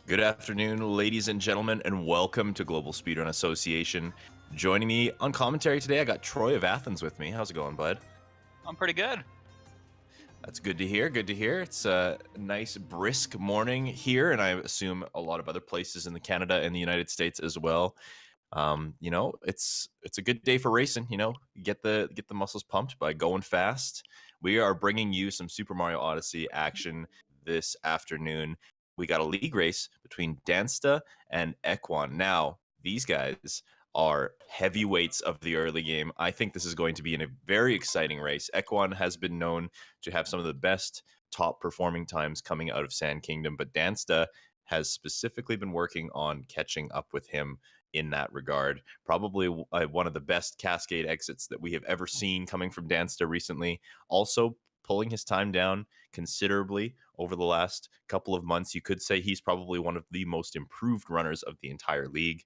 Good afternoon, ladies and gentlemen, and welcome to Global Speedrun Association. Joining me on commentary today, I got Troy of Athens with me. How's it going, bud? I'm pretty good. That's good to hear. Good to hear. It's a nice, brisk morning here, and I assume a lot of other places in the Canada and the United States as well. It's a good day for racing. Get the muscles pumped by going fast. We are bringing you some Super Mario Odyssey action this afternoon. We got a league race between Dansta and Equan. Now, these guys are heavyweights of the early game. I think this is going to be a very exciting race. Equan has been known to have some of the best top performing times coming out of Sand Kingdom, but Dansta has specifically been working on catching up with him in that regard. Probably one of the best cascade exits that we have ever seen coming from Dansta recently. Also, pulling his time down considerably over the last couple of months. You could say he's probably one of the most improved runners of the entire league.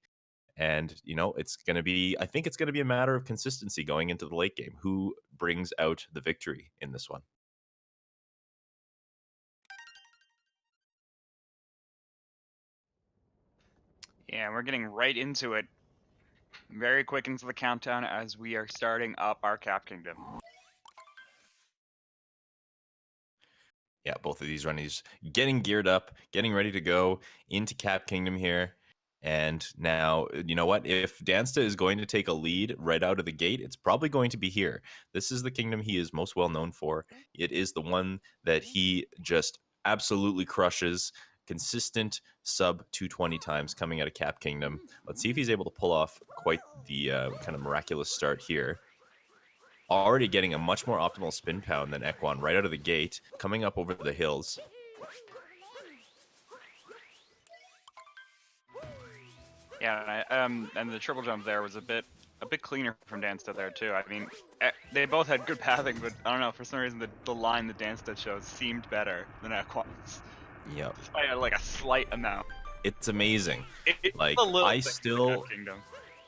And, I think it's going to be a matter of consistency going into the late game. Who brings out the victory in this one? Yeah, we're getting right into it. Very quick into the countdown as we are starting up our Cap Kingdom. Yeah, both of these runnies getting geared up, getting ready to go into Cap Kingdom here. And now, you know what? If Dansta is going to take a lead right out of the gate, it's probably going to be here. This is the kingdom he is most well known for. It is the one that he just absolutely crushes. Consistent sub 220 times coming out of Cap Kingdom. Let's see if he's able to pull off quite the kind of miraculous start here. Already getting a much more optimal spin pound than Equan right out of the gate, coming up over the hills. Yeah, and the triple jump there was a bit cleaner from Dansta there too. I mean, they both had good pathing, but I don't know, for some reason the line that Dansta chose seemed better than Equan's. Yep. By like a slight amount. It's amazing. It's like a little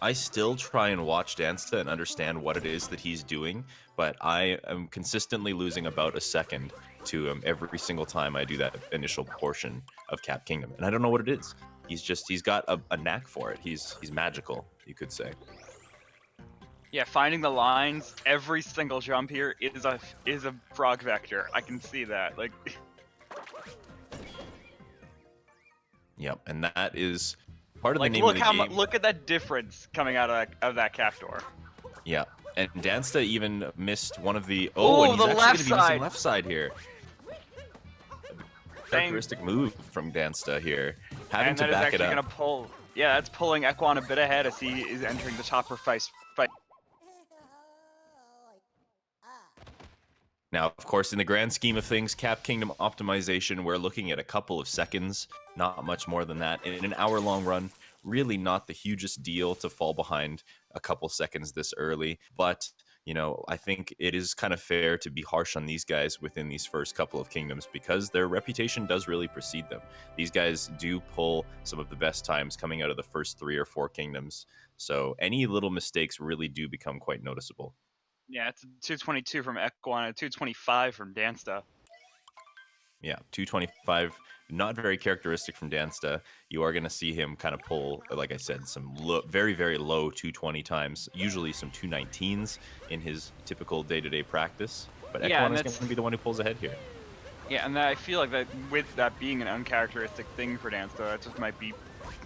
I still try and watch Dansta and understand what it is that he's doing, but I am consistently losing about a second to him every single time I do that initial portion of Cap Kingdom, and I don't know what it is. He's got a knack for it. He's magical, you could say. Yeah, finding the lines, every single jump here is a frog vector. I can see that. Like. Yep, and that is part of the name look of the game. Look at that difference coming out of that cap door. Yeah, and Dansta even missed one of the. Oh, and he's the actually left going to be side. using left side here. Characteristic move from Dansta here, having to back it up. Gonna pull. Yeah, that's pulling Equan a bit ahead as he is entering the topper fight. Now, of course, in the grand scheme of things, Cap Kingdom optimization, we're looking at a couple of seconds, not much more than that. In an hour-long run, really not the hugest deal to fall behind a couple seconds this early. But, I think it is kind of fair to be harsh on these guys within these first couple of kingdoms because their reputation does really precede them. These guys do pull some of the best times coming out of the first 3 or 4 kingdoms. So any little mistakes really do become quite noticeable. Yeah, it's 222 from Equan and 225 from Dansta. Yeah, 225, not very characteristic from Dansta. You are going to see him kind of pull, like I said, some very, very low 220 times, usually some 219s in his typical day-to-day practice. But Equan is going to be the one who pulls ahead here. Yeah, and I feel like that with that being an uncharacteristic thing for Dansta, that just might be,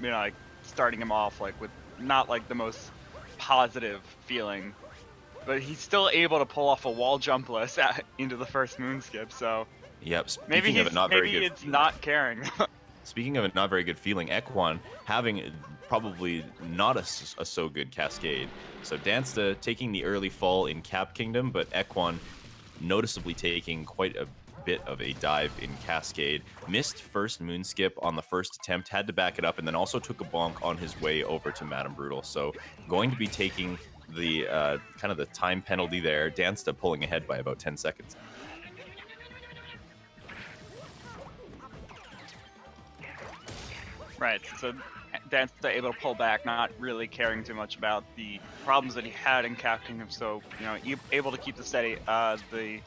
like starting him off like with not like the most positive feeling. But he's still able to pull off a wall jumpless into the first moon skip, so... Yep, maybe it's not caring. Speaking of a not very good feeling, Equan having probably not a so good cascade. So Dansta taking the early fall in Cap Kingdom, but Equan noticeably taking quite a bit of a dive in cascade. Missed first moon skip on the first attempt, had to back it up, and then also took a bonk on his way over to Madame Brutal. So going to be taking the kind of the time penalty there. Dansta pulling ahead by about 10 seconds. Right, so Dansta able to pull back, not really caring too much about the problems that he had in Cap Kingdom, so, able to keep the steady, the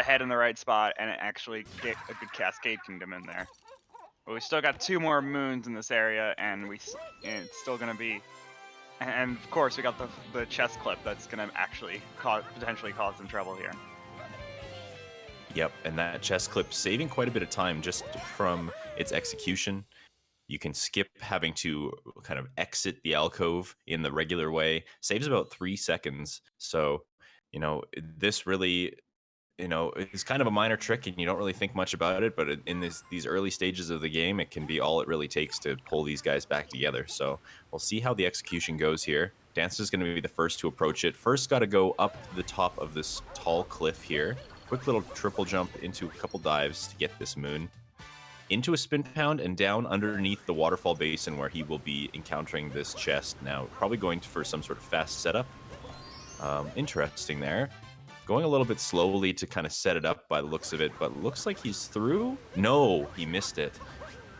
head in the right spot and actually get a good Cascade Kingdom in there. But we still got 2 more moons in this area, and it's still gonna be. And of course, we got the chest clip that's gonna actually potentially cause some trouble here. Yep, and that chest clip saving quite a bit of time just from its execution. You can skip having to kind of exit the alcove in the regular way. Saves about 3 seconds. So, this really, it's kind of a minor trick and you don't really think much about it, but in these early stages of the game, it can be all it really takes to pull these guys back together. So we'll see how the execution goes here. Dansta is going to be the first to approach it. First, got to go up to the top of this tall cliff here. Quick little triple jump into a couple dives to get this moon. Into a spin pound and down underneath the waterfall basin where he will be encountering this chest. Now, probably going for some sort of fast setup. Interesting there. Going a little bit slowly to kind of set it up by the looks of it, but looks like he's through. No, he missed it.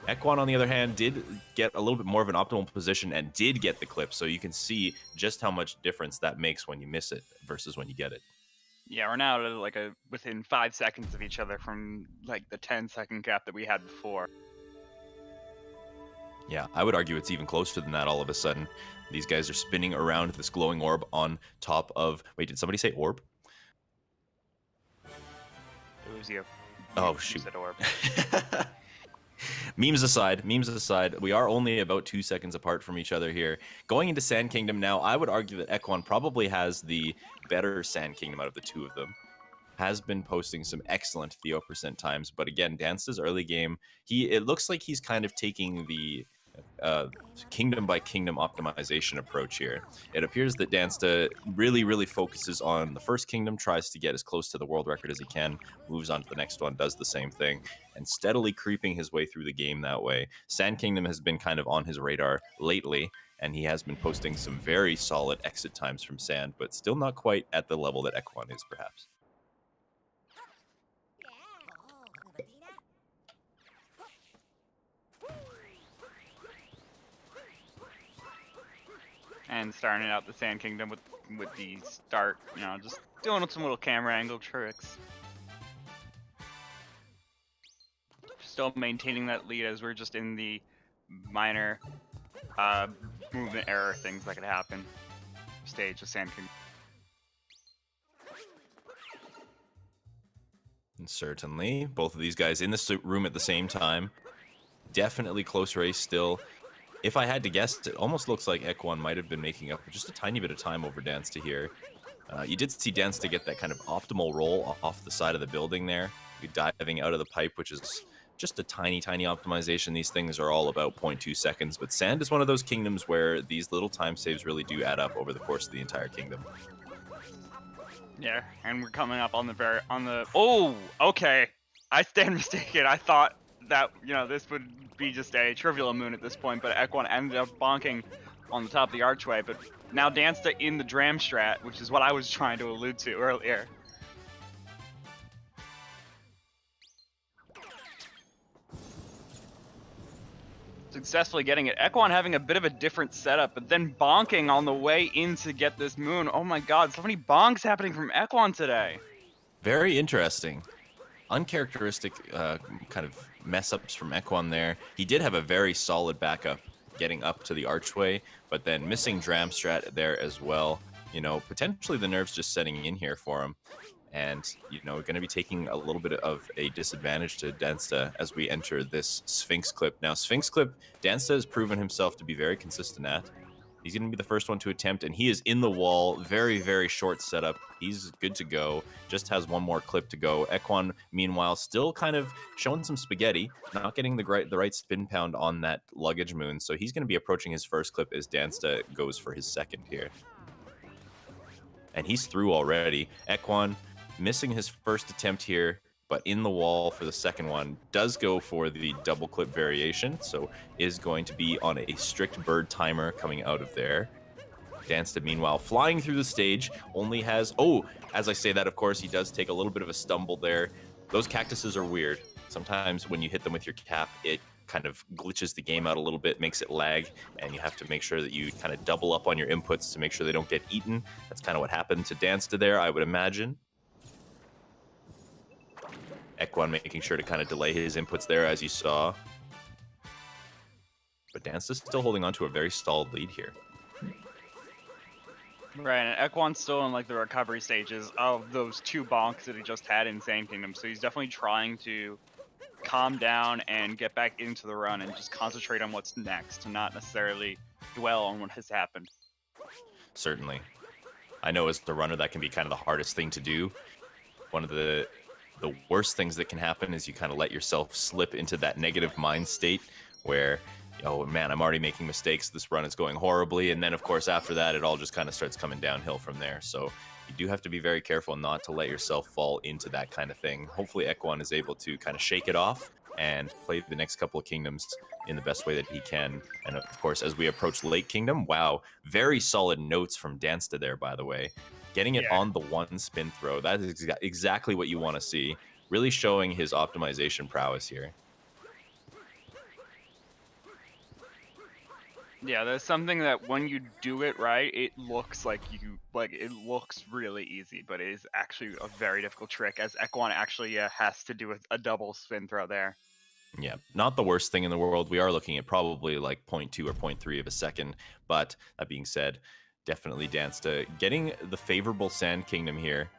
Ekwon, on the other hand, did get a little bit more of an optimal position and did get the clip, so you can see just how much difference that makes when you miss it versus when you get it. Yeah, we're now like within 5 seconds of each other from like the 10-second gap that we had before. Yeah, I would argue it's even closer than that all of a sudden. These guys are spinning around this glowing orb on top of... Wait, did somebody say orb? It was you. Oh, You shoot. said orb. Memes aside, we are only about 2 seconds apart from each other here. Going into Sand Kingdom now, I would argue that Ekwon probably has the better Sand Kingdom out of the two of them. Has been posting some excellent Theo % times, but again, Dansta's early game, it looks like he's kind of taking the kingdom by kingdom optimization approach here. It appears that Dansta really focuses on the first kingdom, tries to get as close to the world record as he can, moves on to the next one, does the same thing, and steadily creeping his way through the game that way. Sand Kingdom has been kind of on his radar lately, and he has been posting some very solid exit times from Sand, but still not quite at the level that Ekwon is, perhaps. And starting out the Sand Kingdom with the start, just doing some little camera angle tricks. Still maintaining that lead as we're just in the minor movement error things that could happen stage of Sand Kingdom. And certainly, both of these guys in the room at the same time. Definitely close race still. If I had to guess, it almost looks like Ekwon might have been making up just a tiny bit of time over Dansta here. You did see Dansta get that kind of optimal roll off the side of the building there, diving out of the pipe, which is just a tiny optimization. These things are all about 0.2 seconds, but Sand is one of those kingdoms where these little time saves really do add up over the course of the entire kingdom. Yeah, and we're coming up on the oh, okay. I stand mistaken. I thought that, this would be just a trivial moon at this point, but Ekwon ended up bonking on the top of the archway, but now Dansta in the Dram strat, which is what I was trying to allude to earlier. Successfully getting it. Ekwon having a bit of a different setup, but then bonking on the way in to get this moon. Oh my god, so many bonks happening from Ekwon today. Very interesting. Uncharacteristic kind of mess-ups from Ekwon there. He did have a very solid backup getting up to the archway, but then missing Dram strat there as well. Potentially the nerves just setting in here for him. And, going to be taking a little bit of a disadvantage to Dansta as we enter this Sphinx clip. Now, Sphinx clip, Dansta has proven himself to be very consistent at. He's going to be the first one to attempt, and he is in the wall. Very short setup. He's good to go. Just has one more clip to go. Ekwon, meanwhile, still kind of showing some spaghetti, not getting the right spin pound on that luggage moon. So he's going to be approaching his first clip as Dansta goes for his second here. And he's through already. Ekwon missing his first attempt here, but in the wall for the second one, does go for the double clip variation, so is going to be on a strict bird timer coming out of there. Dansta, meanwhile, flying through the stage, only has... Oh, as I say that, of course, he does take a little bit of a stumble there. Those cactuses are weird. Sometimes when you hit them with your cap, it kind of glitches the game out a little bit, makes it lag, and you have to make sure that you kind of double up on your inputs to make sure they don't get eaten. That's kind of what happened to Dansta there, I would imagine. Ekwon making sure to kind of delay his inputs there, as you saw. But Dansta's still holding on to a very solid lead here. Right, and Equan's still in like the recovery stages of those 2 bonks that he just had in Sand Kingdom, so he's definitely trying to calm down and get back into the run and just concentrate on what's next, and not necessarily dwell on what has happened. Certainly. I know as the runner that can be kind of the hardest thing to do. One of the worst things that can happen is you kind of let yourself slip into that negative mind state where, oh man, I'm already making mistakes. This run is going horribly. And then, of course, after that, it all just kind of starts coming downhill from there. So you do have to be very careful not to let yourself fall into that kind of thing. Hopefully, Ekwon is able to kind of shake it off and play the next couple of kingdoms in the best way that he can. And of course, as we approach late kingdom, wow, very solid notes from Dansta there, by the way. Getting it on the one spin throw, that is exactly what you want to see. Really showing his optimization prowess here. Yeah, there's something that when you do it right, it looks like it looks really easy, but it is actually a very difficult trick, as Ekwon actually has to do a double spin throw there. Yeah, not the worst thing in the world. We are looking at probably like 0.2 or 0.3 of a second. But that being said, definitely Dansta getting the favorable Sand Kingdom here.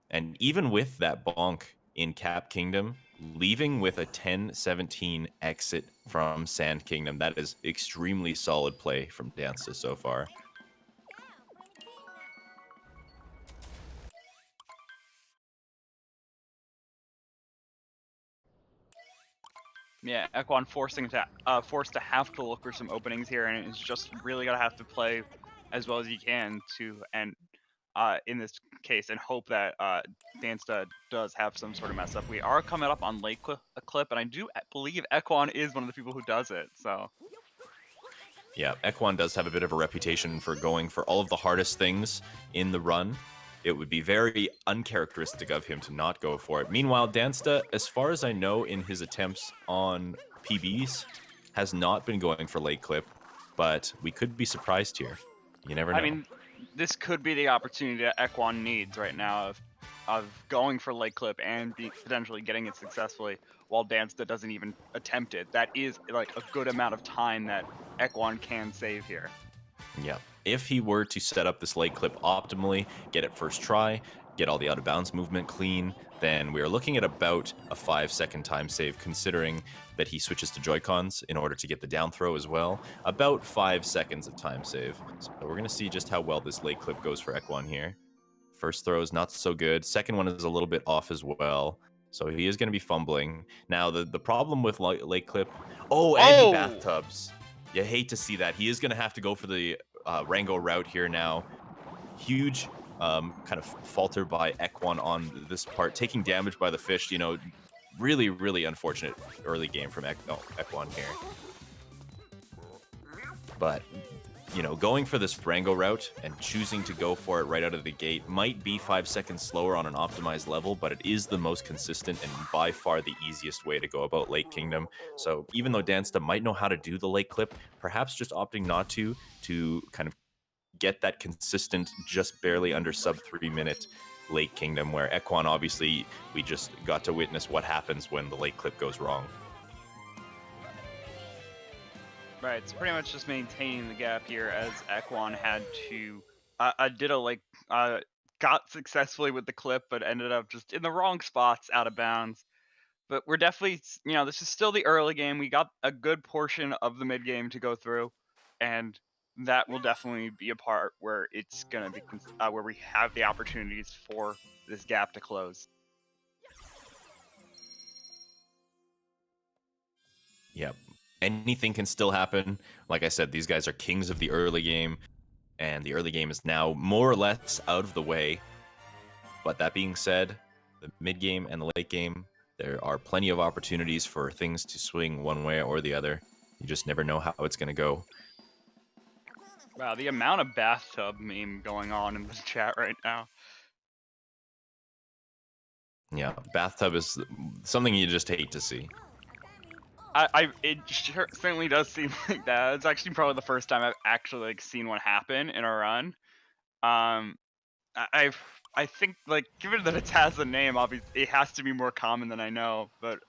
And even with that bonk in Cap Kingdom, leaving with a 10-17 exit from Sand Kingdom, that is extremely solid play from Dansta so far. Yeah, Ekwon forced to have to look for some openings here, and it's just really gonna have to play as well as he can to in this case, and hope that Dansta does have some sort of mess up. We are coming up on late clip, and I do believe Ekwon is one of the people who does it. So yeah, Ekwon does have a bit of a reputation for going for all of the hardest things in the run. It would be very uncharacteristic of him to not go for it. Meanwhile, Dansta, as far as I know, in his attempts on PBs, has not been going for late clip, but we could be surprised here. You never know. I mean, this could be the opportunity that Ekwon needs right now of going for late clip and potentially getting it successfully, while Dansta doesn't even attempt it. That is like a good amount of time that Ekwon can save here. Yeah. If he were to set up this late clip optimally, get it first try, get all the out of bounds movement clean, then we are looking at about a 5-second time save, considering that he switches to Joy-Cons in order to get the down throw as well. About 5 seconds of time save. So we're going to see just how well this late clip goes for Ekwon here. First throw is not so good. Second one is a little bit off as well. So he is going to be fumbling. Now, the problem with late clip... Oh, anti-bathtubs. You hate to see that. He is going to have to go for the Rango route here now. Huge kind of falter by Ekwon on this part. Taking damage by the fish, you know, really, really unfortunate early game from Ekwon here. But, you know, going for this Rango route and choosing to go for it right out of the gate might be 5 seconds slower on an optimized level, but it is the most consistent and by far the easiest way to go about late kingdom. So even though Dansta might know how to do the late clip, perhaps just opting not to kind of get that consistent, just barely under sub 3 minute late kingdom, where Ekwon, obviously, we just got to witness what happens when the late clip goes wrong. Right, it's pretty much just maintaining the gap here, as Ekwon had to got successfully with the clip, but ended up just in the wrong spots, out of bounds. But we're definitely, you know, this is still the early game. We got a good portion of the mid game to go through, and that will definitely be a part where it's gonna be where we have the opportunities for this gap to close. Yep. Anything can still happen. Like I said, these guys are kings of the early game, and the early game is now more or less out of the way. But that being said, the mid game and the late game, there are plenty of opportunities for things to swing one way or the other. You just never know how it's going to go. Wow, the amount of bathtub meme going on in this chat right now. Yeah, bathtub is something you just hate to see. It certainly does seem like that. It's actually probably the first time I've actually like seen one happen in a run. I think, like, given that it has a name, obviously it has to be more common than I know, but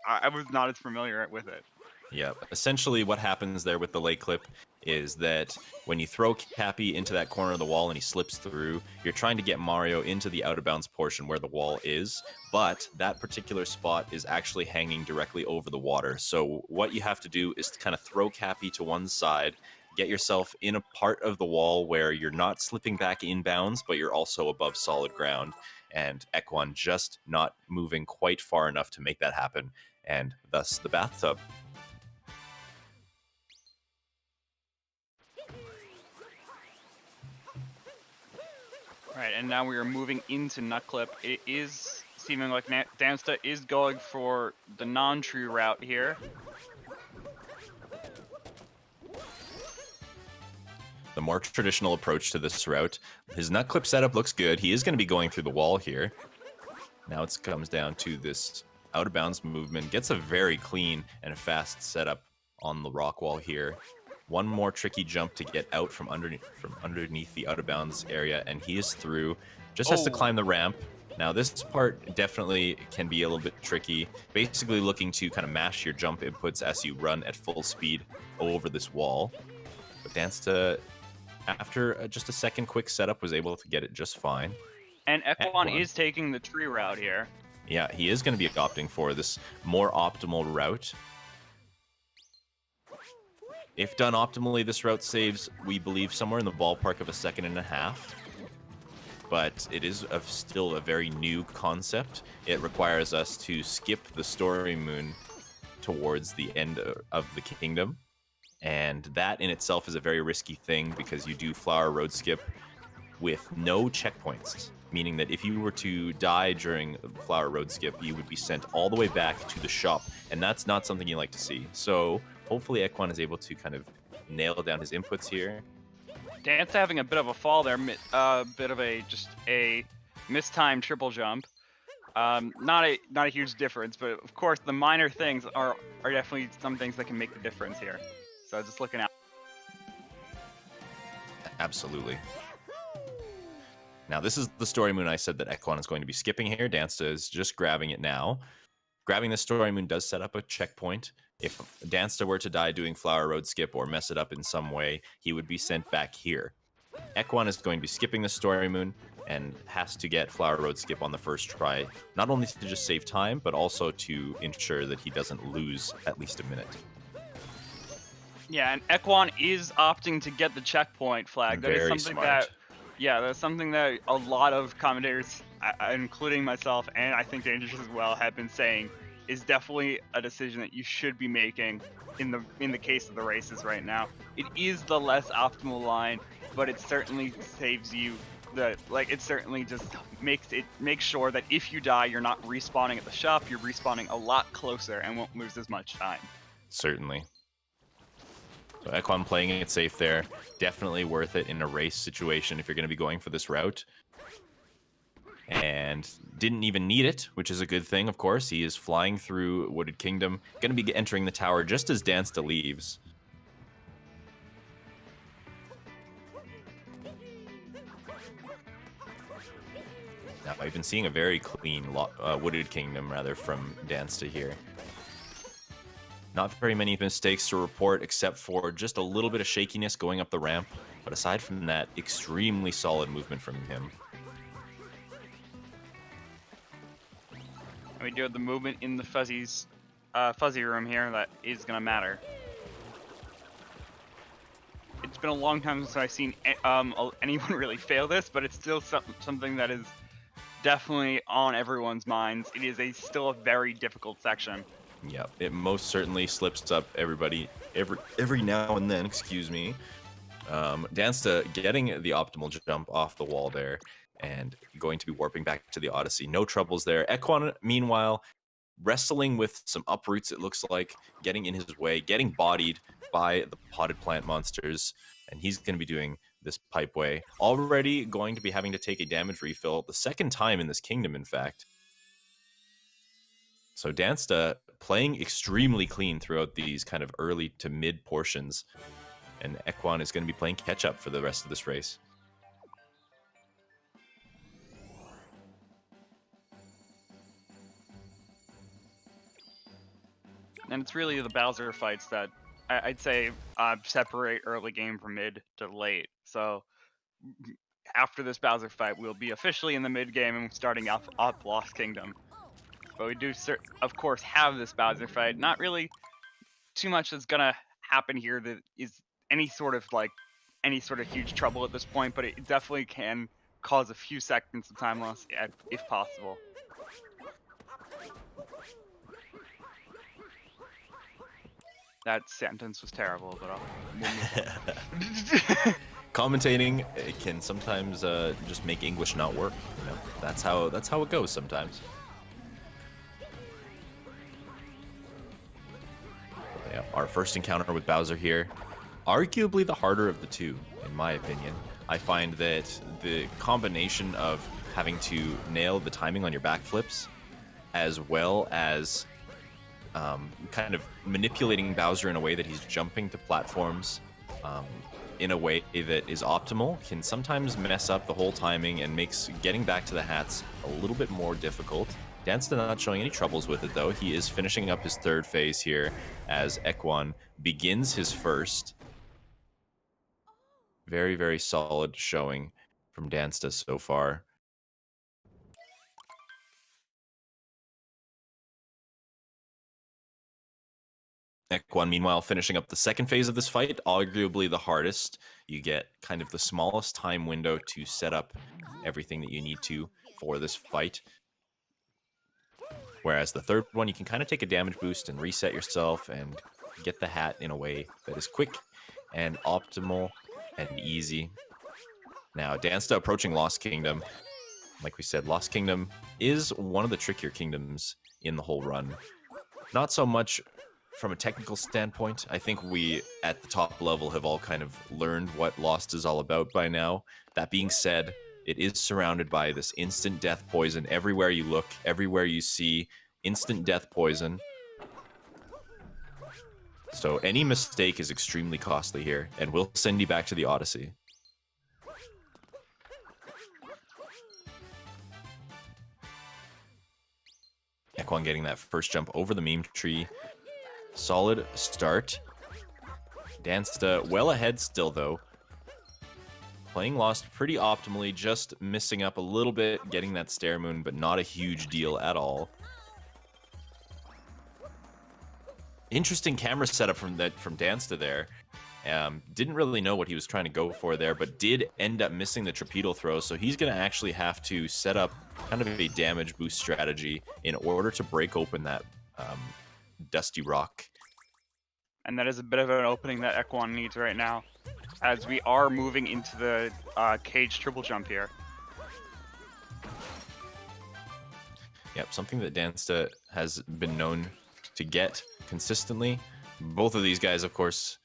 I was not as familiar with it. Yeah, essentially what happens there with the leg clip is that when you throw Cappy into that corner of the wall and he slips through, you're trying to get Mario into the out of bounds portion where the wall is, but that particular spot is actually hanging directly over the water. So what you have to do is to kind of throw Cappy to one side, get yourself in a part of the wall where you're not slipping back inbounds, but you're also above solid ground, and Ekwan just not moving quite far enough to make that happen, and thus the bathtub. Right, and now we are moving into Nutclip. It is seeming like Dansta is going for the non-true route here. The more traditional approach to this route. His Nutclip setup looks good. He is going to be going through the wall here. Now it comes down to this out of bounds movement. Gets a very clean and fast setup on the rock wall here. One more tricky jump to get out from underneath the out of bounds area, and he is through. Just has to climb the ramp. Now this part definitely can be a little bit tricky. Basically looking to kind of mash your jump inputs as you run at full speed over this wall. But Dansta, after just a second quick setup, was able to get it just fine. And Ekwan is taking the tree route here. Yeah, he is going to be opting for this more optimal route. If done optimally, this route saves, we believe, somewhere in the ballpark of 1.5 seconds. But it is still a very new concept. It requires us to skip the story moon towards the end of the kingdom. And that in itself is a very risky thing because you do Flower Road skip with no checkpoints. Meaning that if you were to die during Flower Road skip, you would be sent all the way back to the shop. And that's not something you like to see. So hopefully Ekwan is able to kind of nail down his inputs here. Dansta having a bit of a fall there, bit of just a mistimed triple jump. Not a huge difference, but of course the minor things are definitely some things that can make the difference here. So just looking out. Absolutely. Now this is the story moon I said that Ekwan is going to be skipping here. Dansta is just grabbing it now. Grabbing the story moon does set up a checkpoint. If Dansta were to die doing Flower Road skip or mess it up in some way, he would be sent back here. Ekwan is going to be skipping the story moon and has to get Flower Road skip on the first try, not only to just save time, but also to ensure that he doesn't lose at least a minute. Yeah, and Ekwan is opting to get the checkpoint flag. That is something that, yeah, that's something that a lot of commentators, including myself and I think Dangerous as well, have been saying is definitely a decision that you should be making in the case of the races right now. It is the less optimal line, but it certainly saves you it certainly just makes sure that if you die, you're not respawning at the shop, you're respawning a lot closer and won't lose as much time. Certainly. So Ekwan playing it safe there. Definitely worth it in a race situation if you're going to be going for this route. And didn't even need it, which is a good thing, of course. He is flying through Wooded Kingdom. Going to be entering the tower just as Dansta leaves. Now, I've been seeing a very clean Wooded Kingdom, rather, from Dansta here. Not very many mistakes to report, except for just a little bit of shakiness going up the ramp. But aside from that, extremely solid movement from him. And we do have the movement in the fuzzy room here that is going to matter. It's been a long time since I've seen anyone really fail this, but it's still something that is definitely on everyone's minds. It is still a very difficult section. Yeah, it most certainly slips up everybody every now and then, excuse me. Dansta getting the optimal jump off the wall there and going to be warping back to the Odyssey. No troubles there. Ekwan, meanwhile, wrestling with some uproots, it looks like, getting in his way, getting bodied by the potted plant monsters, and he's going to be doing this pipe way. Already going to be having to take a damage refill the second time in this kingdom, in fact. So Dansta playing extremely clean throughout these kind of early to mid portions, and Ekwan is going to be playing catch-up for the rest of this race. And it's really the Bowser fights that I'd say separate early game from mid to late. So after this Bowser fight, we'll be officially in the mid game and starting up Lost Kingdom. But we do, of course, have this Bowser fight. Not really too much that's gonna happen here that is any sort of huge trouble at this point, but it definitely can cause a few seconds of time loss if possible. That sentence was terrible, but we'll move on. Commentating, it can sometimes just make English not work. You know, that's how it goes sometimes. Yeah, our first encounter with Bowser here, arguably the harder of the two, in my opinion. I find that the combination of having to nail the timing on your backflips, as well as kind of manipulating Bowser in a way that he's jumping to platforms in a way that is optimal, can sometimes mess up the whole timing and makes getting back to the hats a little bit more difficult. Dansta not showing any troubles with it, though. He is finishing up his third phase here as Ekwan begins his first. Very, very solid showing from Dansta so far. Ekwan, meanwhile, finishing up the second phase of this fight, arguably the hardest. You get kind of the smallest time window to set up everything that you need to for this fight. Whereas the third one, you can kind of take a damage boost and reset yourself and get the hat in a way that is quick and optimal and easy. Now, Dansta approaching Lost Kingdom. Like we said, Lost Kingdom is one of the trickier kingdoms in the whole run. Not so much from a technical standpoint. I think we, at the top level, have all kind of learned what Lost is all about by now. That being said, it is surrounded by this instant death poison everywhere you look, everywhere you see instant death poison. So any mistake is extremely costly here, and will send you back to the Odyssey. Ekwan getting that first jump over the meme tree. Solid start. Dansta well ahead still, though. Playing Lost pretty optimally, just missing up a little bit, getting that Stair Moon, but not a huge deal at all. Interesting camera setup from Dansta there. Didn't really know what he was trying to go for there, but did end up missing the Torpedo throw, so he's going to actually have to set up kind of a damage boost strategy in order to break open that Dusty Rock. And that is a bit of an opening that Ekwan needs right now, as we are moving into the cage triple jump here. Yep, something that Dansta has been known to get consistently. Both of these guys, of course,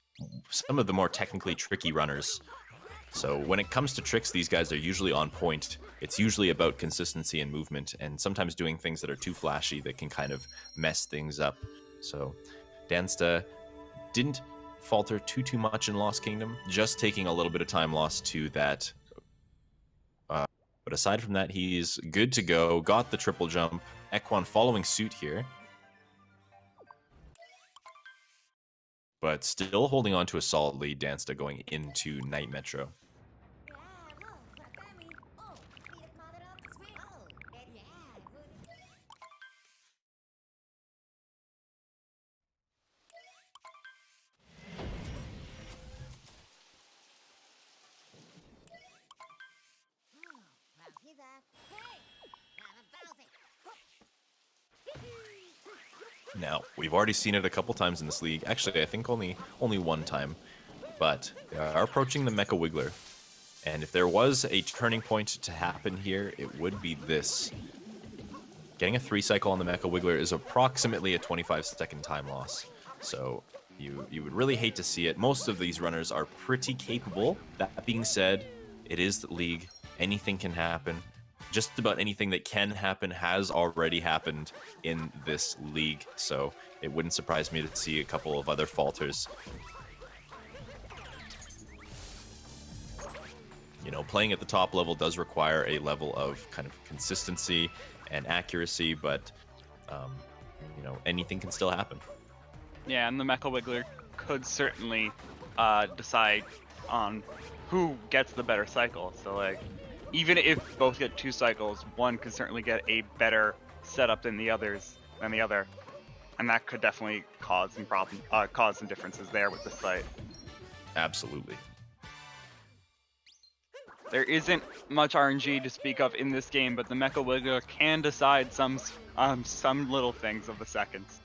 some of the more technically tricky runners. So when it comes to tricks, these guys are usually on point. It's usually about consistency and movement, and sometimes doing things that are too flashy that can kind of mess things up. So Dansta didn't falter too much in Lost Kingdom, just taking a little bit of time lost to that. But aside from that, he's good to go. Got the triple jump. Ekwan following suit here. But still holding on to a solid lead, Dansta going into Night Metro. Now, we've already seen it a couple times in this league. Actually, I think only one time. But they are approaching the Mecha Wiggler. And if there was a turning point to happen here, it would be this. Getting a 3-cycle on the Mecha Wiggler is approximately a 25-second time loss. So you would really hate to see it. Most of these runners are pretty capable. That being said, it is the league. Anything can happen. Just about anything that can happen has already happened in this league, so it wouldn't surprise me to see a couple of other falters. You know, playing at the top level does require a level of kind of consistency and accuracy, but, you know, anything can still happen. Yeah, and the Mecha Wiggler could certainly decide on who gets the better cycle. So like, even if both get 2 cycles, one could certainly get a better setup than the other, and that could definitely cause some cause some differences there with the fight. Absolutely. There isn't much RNG to speak of in this game, but the Mecha Wiggler can decide some little things of the seconds.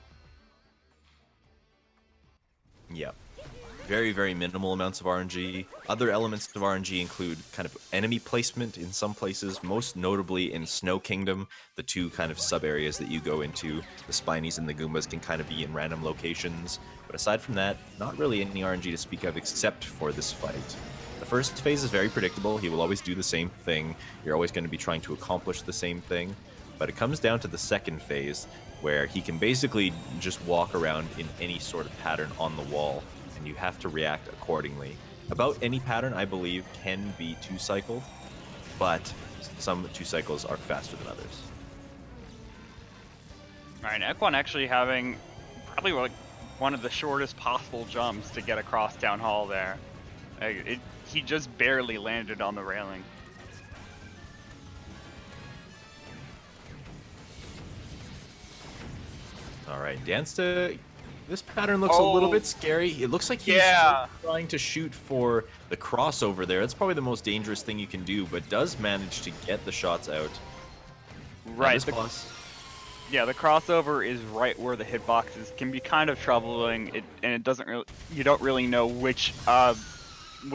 Yeah. Very, very minimal amounts of RNG. Other elements of RNG include kind of enemy placement in some places, most notably in Snow Kingdom, the 2 kind of sub-areas that you go into. The Spinies and the Goombas can kind of be in random locations, but aside from that, not really any RNG to speak of except for this fight. The first phase is very predictable. He will always do the same thing. You're always going to be trying to accomplish the same thing, but it comes down to the second phase, where he can basically just walk around in any sort of pattern on the wall, and you have to react accordingly. About any pattern, I believe, can be 2-cycled, but some 2 cycles are faster than others. Alright, Equan actually having probably like one of the shortest possible jumps to get across Town Hall there. He just barely landed on the railing. All right, Dansta, this pattern looks a little bit scary. It looks like he's trying to shoot for the crossover there. That's probably the most dangerous thing you can do, but does manage to get the shots out. Right. Yeah, the crossover is right where the hitboxes can be kind of troubling. It doesn't really, you don't really know which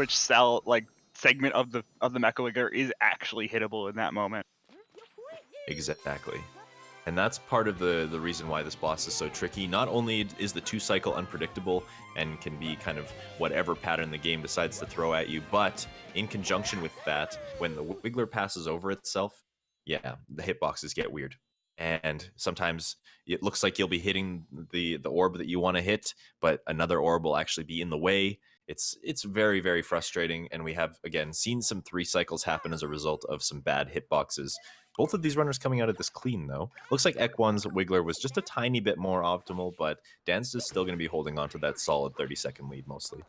cell, like segment of the Mecha Wiggler is actually hittable in that moment. Exactly. And that's part of the reason why this boss is so tricky. Not only is the 2-cycle unpredictable and can be kind of whatever pattern the game decides to throw at you, but in conjunction with that, when the Wiggler passes over itself, yeah, the hitboxes get weird. And sometimes it looks like you'll be hitting the orb that you want to hit, but another orb will actually be in the way. It's very, very frustrating, and we have, again, seen some 3 cycles happen as a result of some bad hitboxes. Both of these runners coming out of this clean, though. Looks like Ekwan's Wiggler was just a tiny bit more optimal, but Dansta is still going to be holding on to that solid 30-second lead, mostly.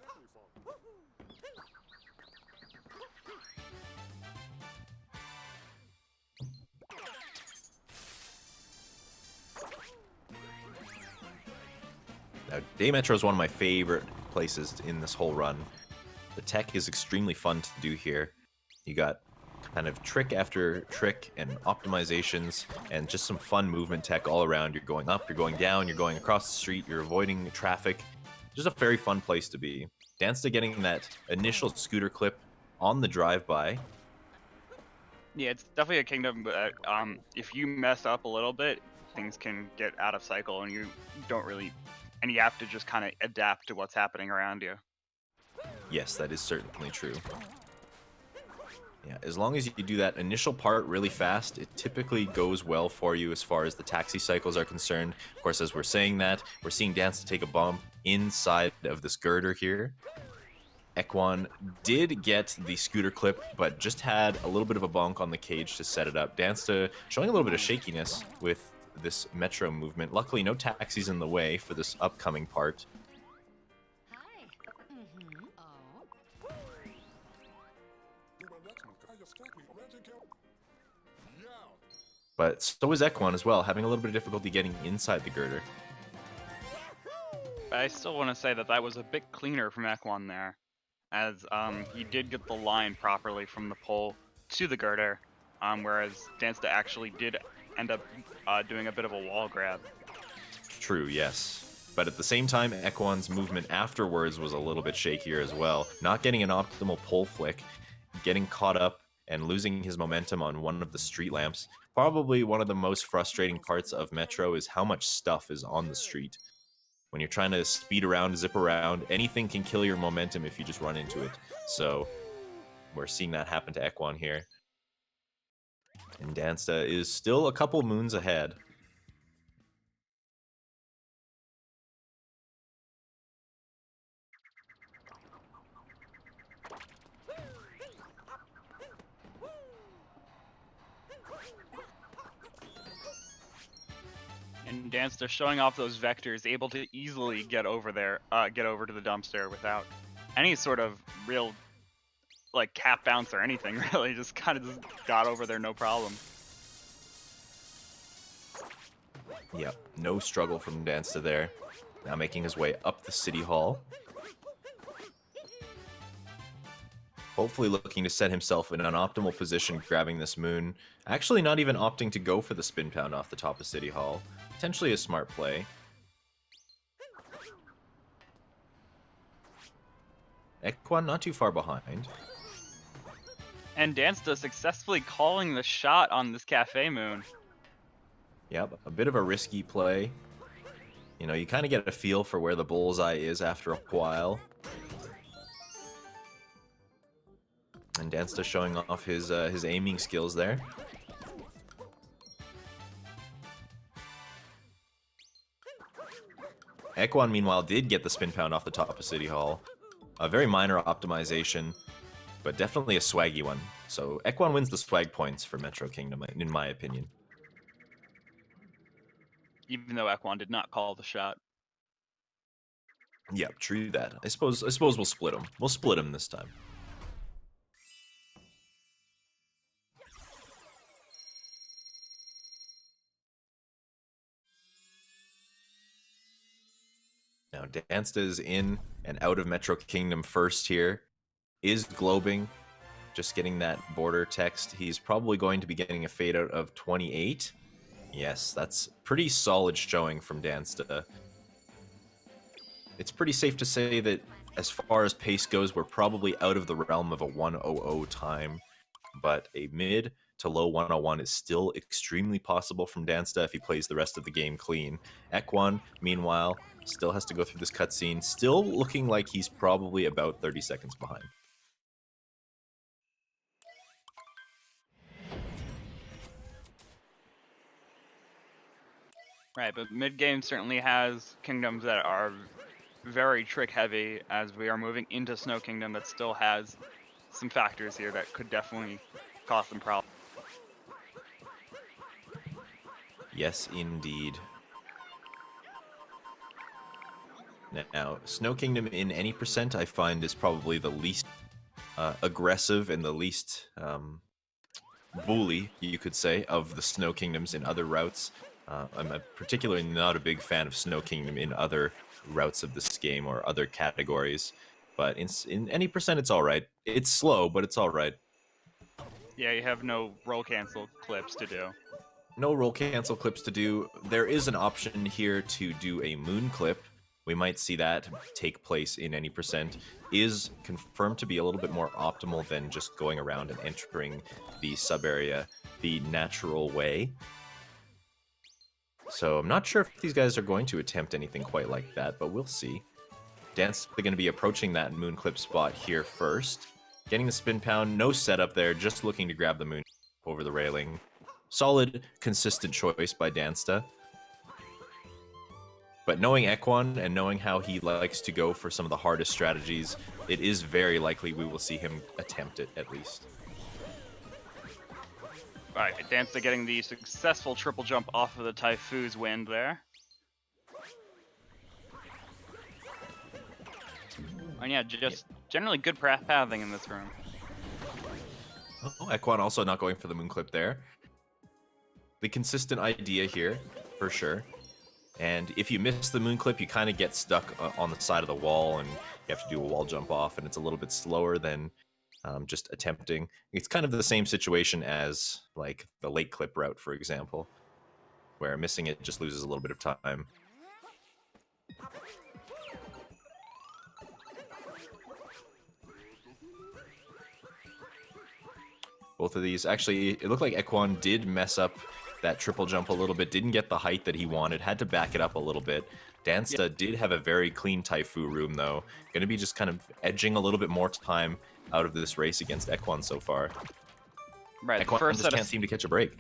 Now, Day Metro is one of my favorite places in this whole run. The tech is extremely fun to do here. You got kind of trick after trick and optimizations and just some fun movement tech all around. You're going up, you're going down, you're going across the street, you're avoiding traffic. Just a very fun place to be. Dansta getting that initial scooter clip on the drive-by. Yeah, it's definitely a kingdom, but if you mess up a little bit, things can get out of cycle, and you have to just kind of adapt to what's happening around you. Yes, that is certainly true. Yeah, as long as you do that initial part really fast, it typically goes well for you as far as the taxi cycles are concerned. Of course, as we're saying that, we're seeing Dansta take a bump inside of this girder here. Ekwan did get the scooter clip, but just had a little bit of a bonk on the cage to set it up. Dansta showing a little bit of shakiness with this Metro movement. Luckily, no taxis in the way for this upcoming part. But so is Ekwan as well, having a little bit of difficulty getting inside the girder. But I still want to say that was a bit cleaner from Ekwan there, as he did get the line properly from the pole to the girder, whereas Dansta actually did end up doing a bit of a wall grab. True, yes. But at the same time, Ekwan's movement afterwards was a little bit shakier as well. Not getting an optimal pole flick, getting caught up and losing his momentum on one of the street lamps. Probably one of the most frustrating parts of Metro is how much stuff is on the street. When you're trying to speed around, zip around, anything can kill your momentum if you just run into it. So we're seeing that happen to Ekwan here. And Dansta is still a couple moons ahead. And Dansta showing off those vectors, able to easily get over there, get over to the dumpster without any sort of real, like, cap bounce or anything, really. Just kind of just got over there, no problem. Yep, no struggle from Dansta there. Now making his way up the City Hall. Hopefully looking to set himself in an optimal position grabbing this moon. Actually not even opting to go for the spin pound off the top of City Hall. Potentially a smart play. Equan not too far behind. And Dansta successfully calling the shot on this Cafe Moon. Yep, a bit of a risky play. You know, you kind of get a feel for where the bullseye is after a while. And Dansta showing off his aiming skills there. Equan, meanwhile, did get the spin pound off the top of City Hall. A very minor optimization, but definitely a swaggy one. So Equan wins the swag points for Metro Kingdom, in my opinion. Even though Equan did not call the shot. Yeah, true that. I suppose we'll split them. We'll split them this time. Now Dansta is in and out of Metro Kingdom first here. Is globing, just getting that border text. He's probably going to be getting a fade out of 28. Yes, that's pretty solid showing from Dansta. It's pretty safe to say that as far as pace goes, we're probably out of the realm of a 1:00 time, but a mid to low 1:01 is still extremely possible from Dansta if he plays the rest of the game clean. Equan, meanwhile, still has to go through this cutscene, still looking like he's probably about 30 seconds behind. Right, but mid-game certainly has kingdoms that are very trick-heavy, as we are moving into Snow Kingdom that still has some factors here that could definitely cause some problems. Yes, indeed. Now, Snow Kingdom in any percent I find is probably the least aggressive and the least bully, you could say, of the Snow Kingdoms in other routes. I'm particularly not a big fan of Snow Kingdom in other routes of this game or other categories, but in any percent it's alright. It's slow, but it's alright. Yeah, you have no roll cancel clips to do. No roll cancel clips to do. There is an option here to do a moon clip. We might see that take place in any percent. Is confirmed to be a little bit more optimal than just going around and entering the sub area the natural way. So I'm not sure if these guys are going to attempt anything quite like that, but we'll see. Dansta going to be approaching that moon clip spot here first. Getting the spin pound, no setup there, just looking to grab the moon over the railing. Solid, consistent choice by Dansta. But knowing Equan and knowing how he likes to go for some of the hardest strategies, it is very likely we will see him attempt it at least. Alright, Dansta getting the successful triple jump off of the Typhoon's wind there. And yeah, just generally good pathing in this room. Oh, Equan also not going for the moon clip there. The consistent idea here, for sure. And if you miss the moon clip, you kind of get stuck on the side of the wall and you have to do a wall jump off, and it's a little bit slower than just attempting. It's kind of the same situation as like the late clip route, for example, where missing it just loses a little bit of time. Both of these, actually, it looked like Equan did mess up that triple jump a little bit, didn't get the height that he wanted, had to back it up a little bit. Dansta did have a very clean Typhoon room, though. Going to be just kind of edging a little bit more time out of this race against Equan so far. Right, Equan just can't seem to catch a break.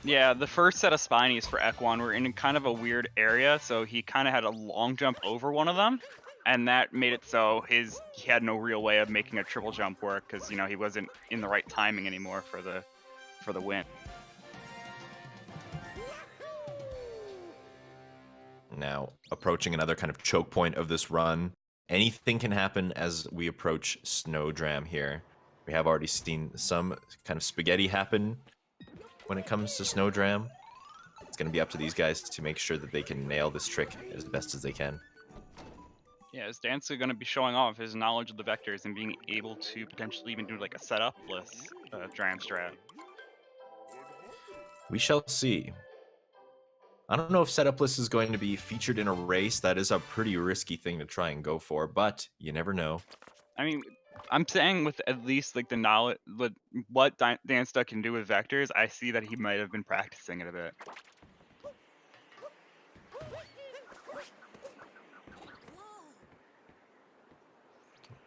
Yeah, the first set of spinies for Equan were in kind of a weird area, so he kind of had a long jump over one of them, and that made it so he had no real way of making a triple jump work, because, you know, he wasn't in the right timing anymore for the win. Now, approaching another kind of choke point of this run. Anything can happen as we approach Snowdram here. We have already seen some kind of spaghetti happen when it comes to Snowdram. It's going to be up to these guys to make sure that they can nail this trick as best as they can. Yeah, is Dansta going to be showing off his knowledge of the vectors and being able to potentially even do like a setup-less Dram strat? We shall see. I don't know if setup list is going to be featured in a race. That is a pretty risky thing to try and go for, but you never know. I mean, I'm saying with at least like the knowledge, what Dansta can do with vectors, I see that he might have been practicing it a bit.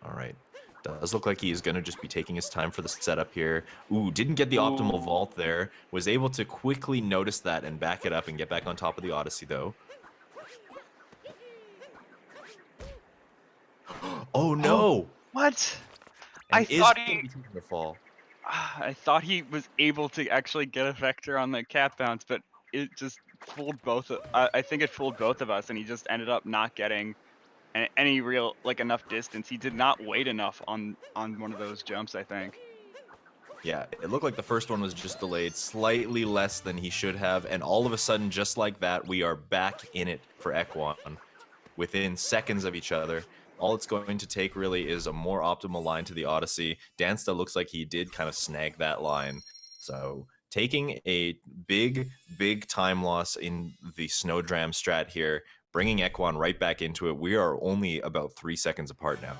All right. Does look like he is going to just be taking his time for the setup here. Ooh, didn't get the optimal vault there. Was able to quickly notice that and back it up and get back on top of the Odyssey, though. Oh, no! Oh, what? And I thought he... taking the fall. I thought he was able to actually get a vector on the cap bounce, but it just fooled both. I think it fooled both of us, and he just ended up not getting any real like enough distance. He did not wait enough on one of those jumps, I think. Yeah, it looked like the first one was just delayed slightly less than he should have, and all of a sudden, just like that, we are back in it for Ekwon within seconds of each other. All it's going to take really is a more optimal line to the Odyssey. Dansta looks like he did kind of snag that line. So taking a big, big time loss in the Snowdram strat here, bringing Ekwon right back into it. We are only about 3 seconds apart now.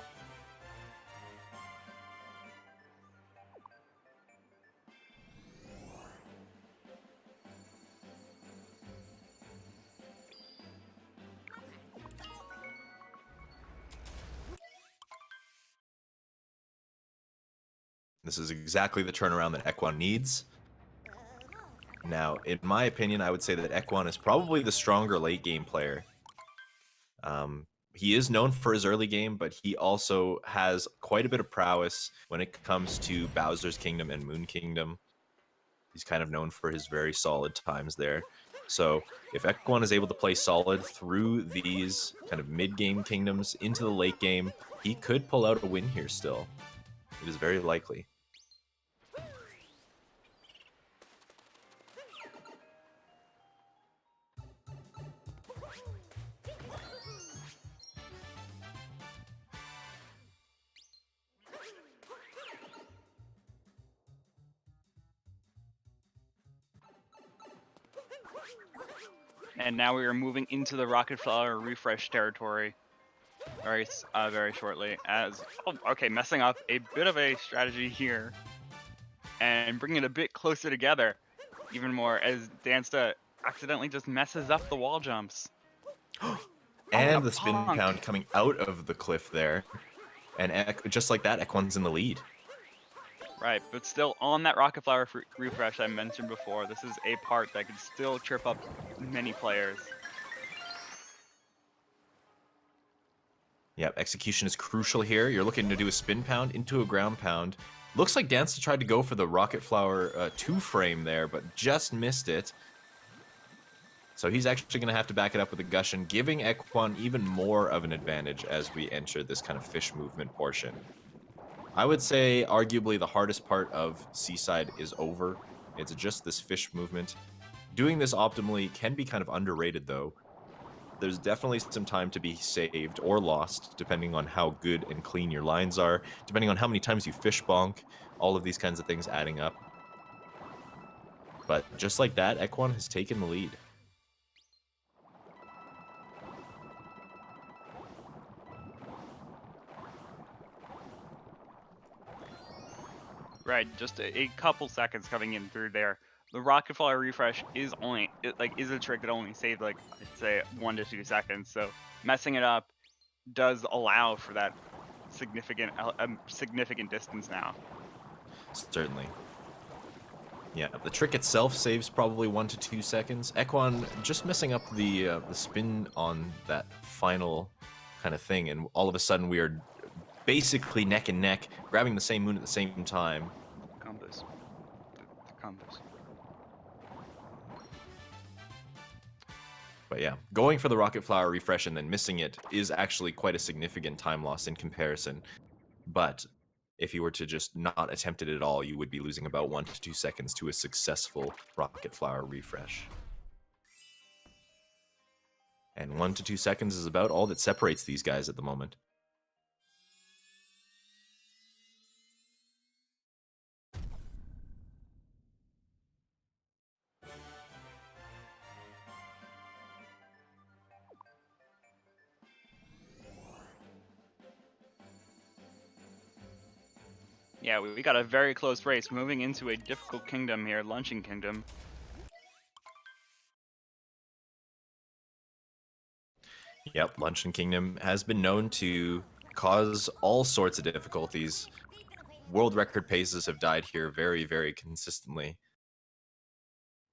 This is exactly the turnaround that Ekwon needs. Now, in my opinion, I would say that Ekwon is probably the stronger late game player. He is known for his early game, but he also has quite a bit of prowess when it comes to Bowser's Kingdom and Moon Kingdom. He's kind of known for his very solid times there. So if Ekwon is able to play solid through these kind of mid-game kingdoms into the late game, he could pull out a win here still. It is very likely. And now we are moving into the Rocket Flower refresh territory very shortly. Messing up a bit of a strategy here and bringing it a bit closer together even more as Dansta accidentally just messes up the wall jumps. And the spin pound coming out of the cliff there. And just like that, Ekwon's in the lead. Right, but still on that Rocket Flower refresh I mentioned before, this is a part that could still trip up many players. Yeah, execution is crucial here. You're looking to do a spin pound into a ground pound. Looks like Dansta tried to go for the Rocket Flower 2-frame there, but just missed it. So he's actually going to have to back it up with a Gushin, giving Ekwon even more of an advantage as we enter this kind of fish movement portion. I would say arguably the hardest part of Seaside is over. It's just this fish movement. Doing this optimally can be kind of underrated though. There's definitely some time to be saved or lost, depending on how good and clean your lines are, depending on how many times you fish bonk, all of these kinds of things adding up. But just like that, Ekwon has taken the lead. Right, just a couple seconds coming in through there. The Rocket Flower refresh is is a trick that only saved like I'd say 1 to 2 seconds. So messing it up does allow for that significant distance now. Certainly. Yeah, the trick itself saves probably 1 to 2 seconds. Ekwon just messing up the spin on that final kind of thing, and all of a sudden we are basically neck and neck, grabbing the same moon at the same time. Combos. The combos. But yeah, going for the Rocket Flower refresh and then missing it is actually quite a significant time loss in comparison. But if you were to just not attempt it at all, you would be losing about 1 to 2 seconds to a successful Rocket Flower refresh. And 1 to 2 seconds is about all that separates these guys at the moment. Yeah, we got a very close race, moving into a difficult kingdom here, Luncheon Kingdom. Yep, Luncheon Kingdom has been known to cause all sorts of difficulties. World record paces have died here very, very consistently.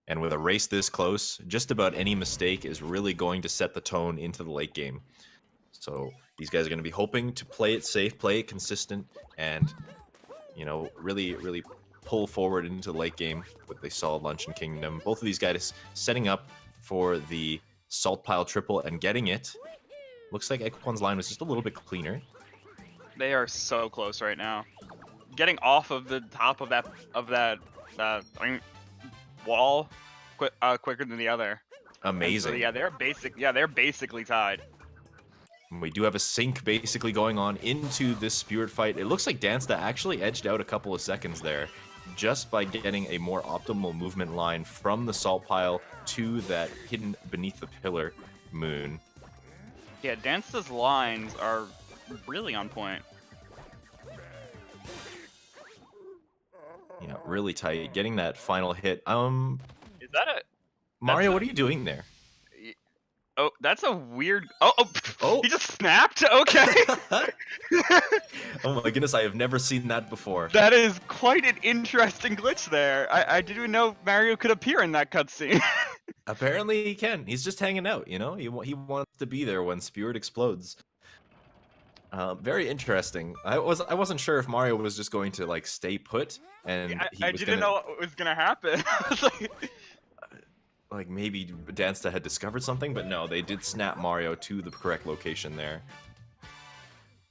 And with a race this close, just about any mistake is really going to set the tone into the late game. So these guys are going to be hoping to play it safe, play it consistent, and, you know, really pull forward into the late game with the solid Luncheon Kingdom. Both of these guys setting up for the Salt Pile triple and getting it. Looks like Equan's line was just a little bit cleaner. They are so close right now. Getting off of the top of that wall quicker than the other. Amazing. So, yeah, they're basically tied. We do have a sync basically going on into this Spirit fight. It looks like Dansta actually edged out a couple of seconds there just by getting a more optimal movement line from the salt pile to that hidden beneath the pillar moon. Yeah, Dansta's lines are really on point. Yeah, really tight. Getting that final hit. Is that a Mario, what are you doing there? Oh, that's a weird. Oh! He just snapped. Okay. Oh my goodness, I have never seen that before. That is quite an interesting glitch there. I didn't even know Mario could appear in that cutscene. Apparently he can. He's just hanging out, you know? He wants to be there when Spirit explodes. Very interesting. I wasn't sure if Mario was just going to like stay put and I didn't know what was gonna happen. Like maybe Dansta had discovered something, but no, they did snap Mario to the correct location there.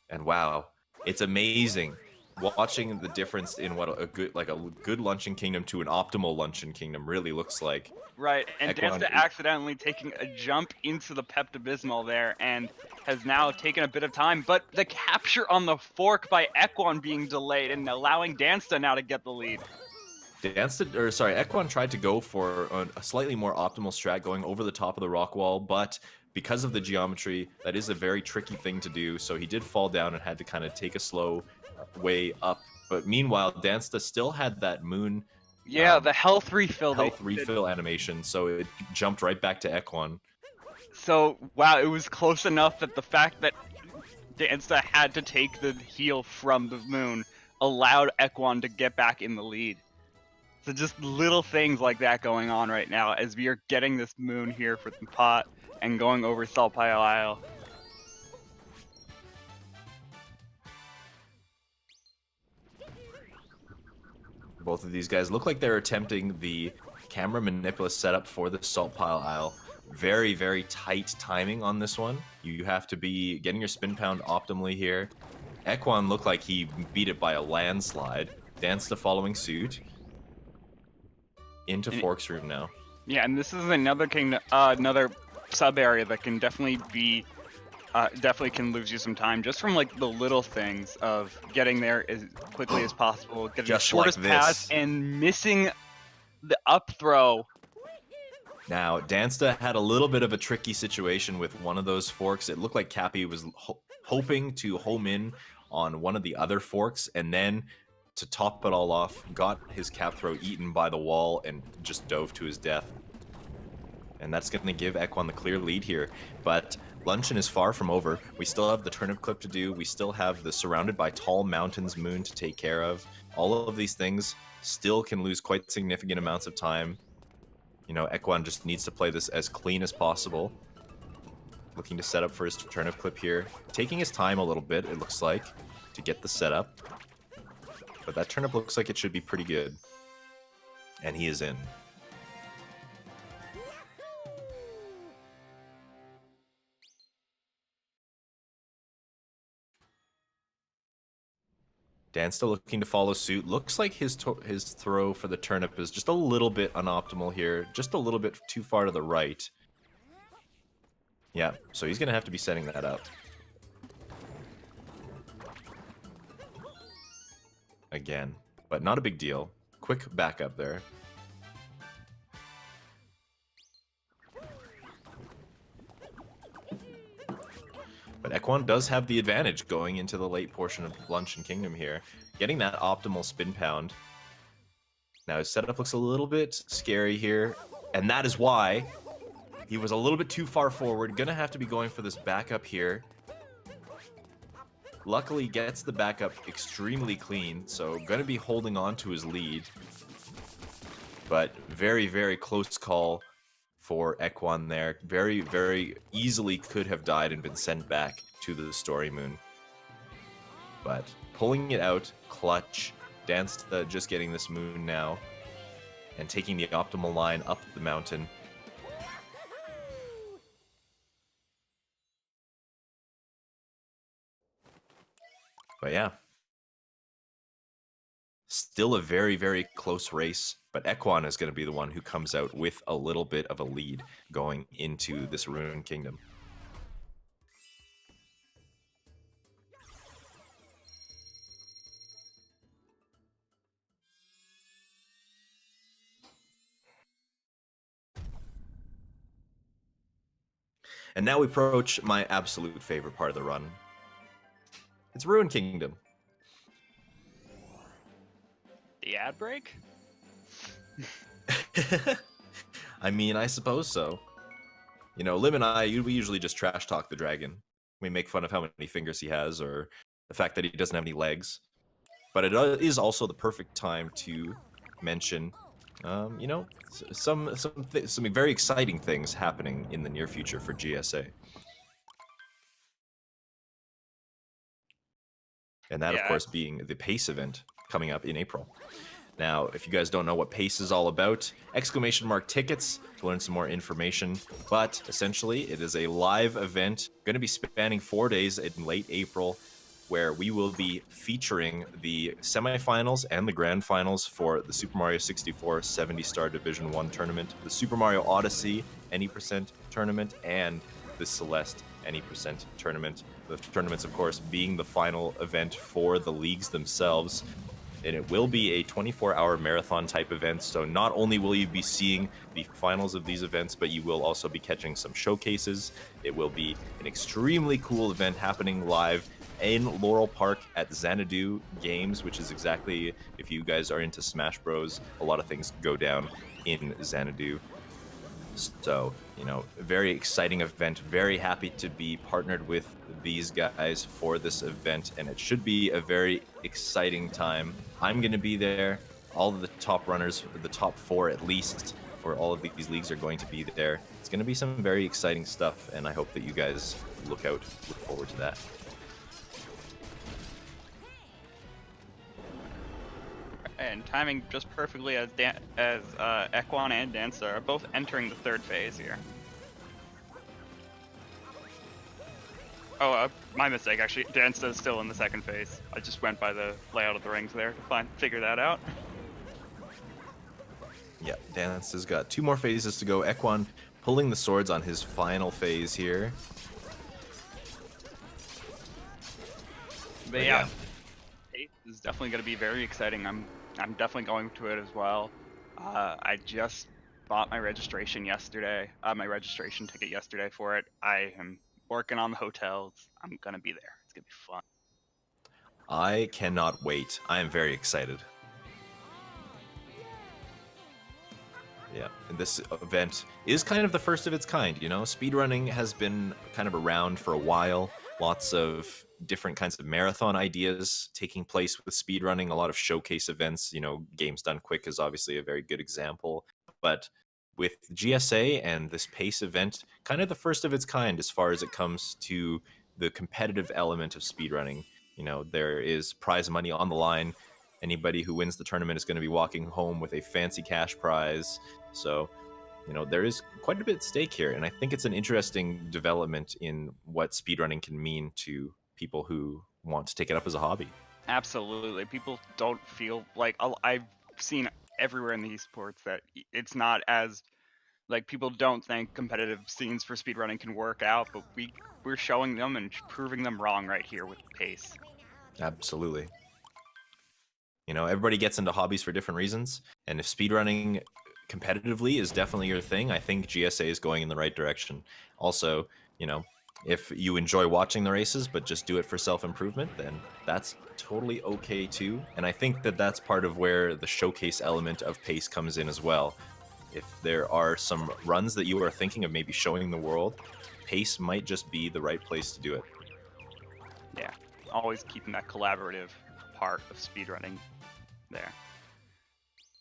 And wow, it's amazing watching the difference in what a good Luncheon Kingdom to an optimal Luncheon Kingdom really looks like. Right, and Dansta accidentally taking a jump into the Pepto-Bismol there and has now taken a bit of time, but the capture on the fork by Equan being delayed and allowing Dansta now to get the lead. Equan tried to go for a slightly more optimal strat going over the top of the rock wall, but because of the geometry, that is a very tricky thing to do, so he did fall down and had to kind of take a slow way up. But meanwhile, Dansta still had that moon... Yeah, the health refill. Refill animation, so it jumped right back to Equan. So, wow, it was close enough that the fact that Dansta had to take the heal from the moon allowed Equan to get back in the lead. So just little things like that going on right now as we are getting this moon here for the pot and going over Salt Pile Isle. Both of these guys look like they're attempting the camera manipulus setup for the Salt Pile Isle. Very, very tight timing on this one. You have to be getting your spin pound optimally here. Equan looked like he beat it by a landslide. Dansta following suit. Into Forks Room now. Yeah, and this is another another sub area that can definitely be, definitely can lose you some time just from like the little things of getting there as quickly as possible, getting the shortest pass, and missing the up throw. Now, Dansta had a little bit of a tricky situation with one of those forks. It looked like Cappy was hoping to home in on one of the other forks, and then to top it all off, got his cap throw eaten by the wall and just dove to his death. And that's going to give Equan the clear lead here. But Luncheon is far from over. We still have the turnip clip to do. We still have the surrounded by tall mountains moon to take care of. All of these things still can lose quite significant amounts of time. You know, Equan just needs to play this as clean as possible. Looking to set up for his turnip clip here. Taking his time a little bit, it looks like, to get the setup. But that turnip looks like it should be pretty good. And he is in. Dan's still looking to follow suit. Looks like his throw for the turnip is just a little bit unoptimal here. Just a little bit too far to the right. Yeah, so he's going to have to be setting that up. Again, but not a big deal. Quick backup there. But Ekwon does have the advantage going into the late portion of Luncheon Kingdom here. Getting that optimal spin pound. Now his setup looks a little bit scary here, and that is why he was a little bit too far forward. Gonna have to be going for this backup here. Luckily gets the backup extremely clean, so gonna be holding on to his lead. But very, very close call for Ekwon there. Very, very easily could have died and been sent back to the Story Moon. But pulling it out, clutch. Dansta just getting this moon now and taking the optimal line up the mountain. But yeah, still a very, very close race, but Ekwon is going to be the one who comes out with a little bit of a lead going into this Rune Kingdom. And now we approach my absolute favorite part of the run. It's Rune Kingdom. The ad break? I mean, I suppose so. You know, Lim and I, we usually just trash talk the dragon. We make fun of how many fingers he has or the fact that he doesn't have any legs. But it is also the perfect time to mention, you know, some very exciting things happening in the near future for GSA. And that, of course, being the PACE event coming up in April. Now, if you guys don't know what PACE is all about, exclamation mark tickets to learn some more information. But essentially, it is a live event going to be spanning 4 days in late April, where we will be featuring the semifinals and the grand finals for the Super Mario 64 70-star Division 1 tournament, the Super Mario Odyssey Any Percent tournament, and the Celeste Any Percent tournament. The tournaments, of course, being the final event for the leagues themselves. And it will be a 24-hour marathon type event, so not only will you be seeing the finals of these events, but you will also be catching some showcases. It will be an extremely cool event happening live in Laurel Park at Xanadu Games, which is exactly, if you guys are into Smash Bros, a lot of things go down in Xanadu. So, you know, a very exciting event. Very happy to be partnered with these guys for this event, and it should be a very exciting time. I'm going to be there. All of the top runners, the top 4 at least, for all of these leagues are going to be there. It's going to be some very exciting stuff, and I hope that you guys look forward to that. And timing just perfectly as Ekwon and Dansta are both entering the 3rd phase here. Oh, my mistake, actually. Dansta is still in the 2nd phase. I just went by the layout of the rings there to figure that out. Yeah, Dansta's got 2 more phases to go. Ekwon pulling the swords on his final phase here. But yeah, this is definitely going to be very exciting. I'm definitely going to it as well. I just bought my registration yesterday, my registration ticket yesterday for it. I am working on the hotels. I'm going to be there. It's going to be fun. I cannot wait. I am very excited. Yeah, and this event is kind of the first of its kind, you know? Speedrunning has been kind of around for a while. Lots of different kinds of marathon ideas taking place with speedrunning, a lot of showcase events. You know, Games Done Quick is obviously a very good example. But with GSA and this PACE event, kind of the first of its kind as far as it comes to the competitive element of speedrunning. You know, there is prize money on the line. Anybody who wins the tournament is going to be walking home with a fancy cash prize. So, you know, there is quite a bit at stake here, and I think it's an interesting development in what speedrunning can mean to people who want to take it up as a hobby. Absolutely. People don't feel like I've seen everywhere in the esports that it's not as like people don't think competitive scenes for speedrunning can work out, but we're showing them and proving them wrong right here with pace. Absolutely. You know, everybody gets into hobbies for different reasons, and if speedrunning competitively is definitely your thing, I think GSA is going in the right direction. Also, you know, if you enjoy watching the races but just do it for self-improvement, then that's totally okay too. And I think that that's part of where the showcase element of pace comes in as well. If there are some runs that you are thinking of maybe showing the world, pace might just be the right place to do it. Yeah, always keeping that collaborative part of speedrunning there.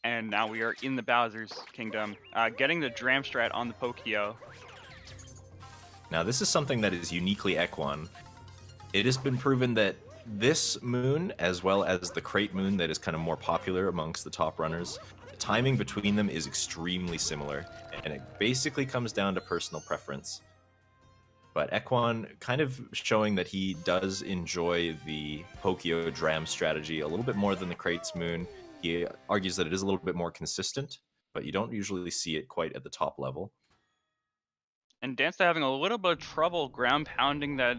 And now we are in the Bowser's Kingdom, getting the Dram Strat on the Pokio. Now, this is something that is uniquely Equan. It has been proven that this moon, as well as the crate moon that is kind of more popular amongst the top runners, the timing between them is extremely similar, and it basically comes down to personal preference. But Equan kind of showing that he does enjoy the Pokio Dram strategy a little bit more than the crates moon. He argues that it is a little bit more consistent, but you don't usually see it quite at the top level. And Dansta having a little bit of trouble ground pounding that,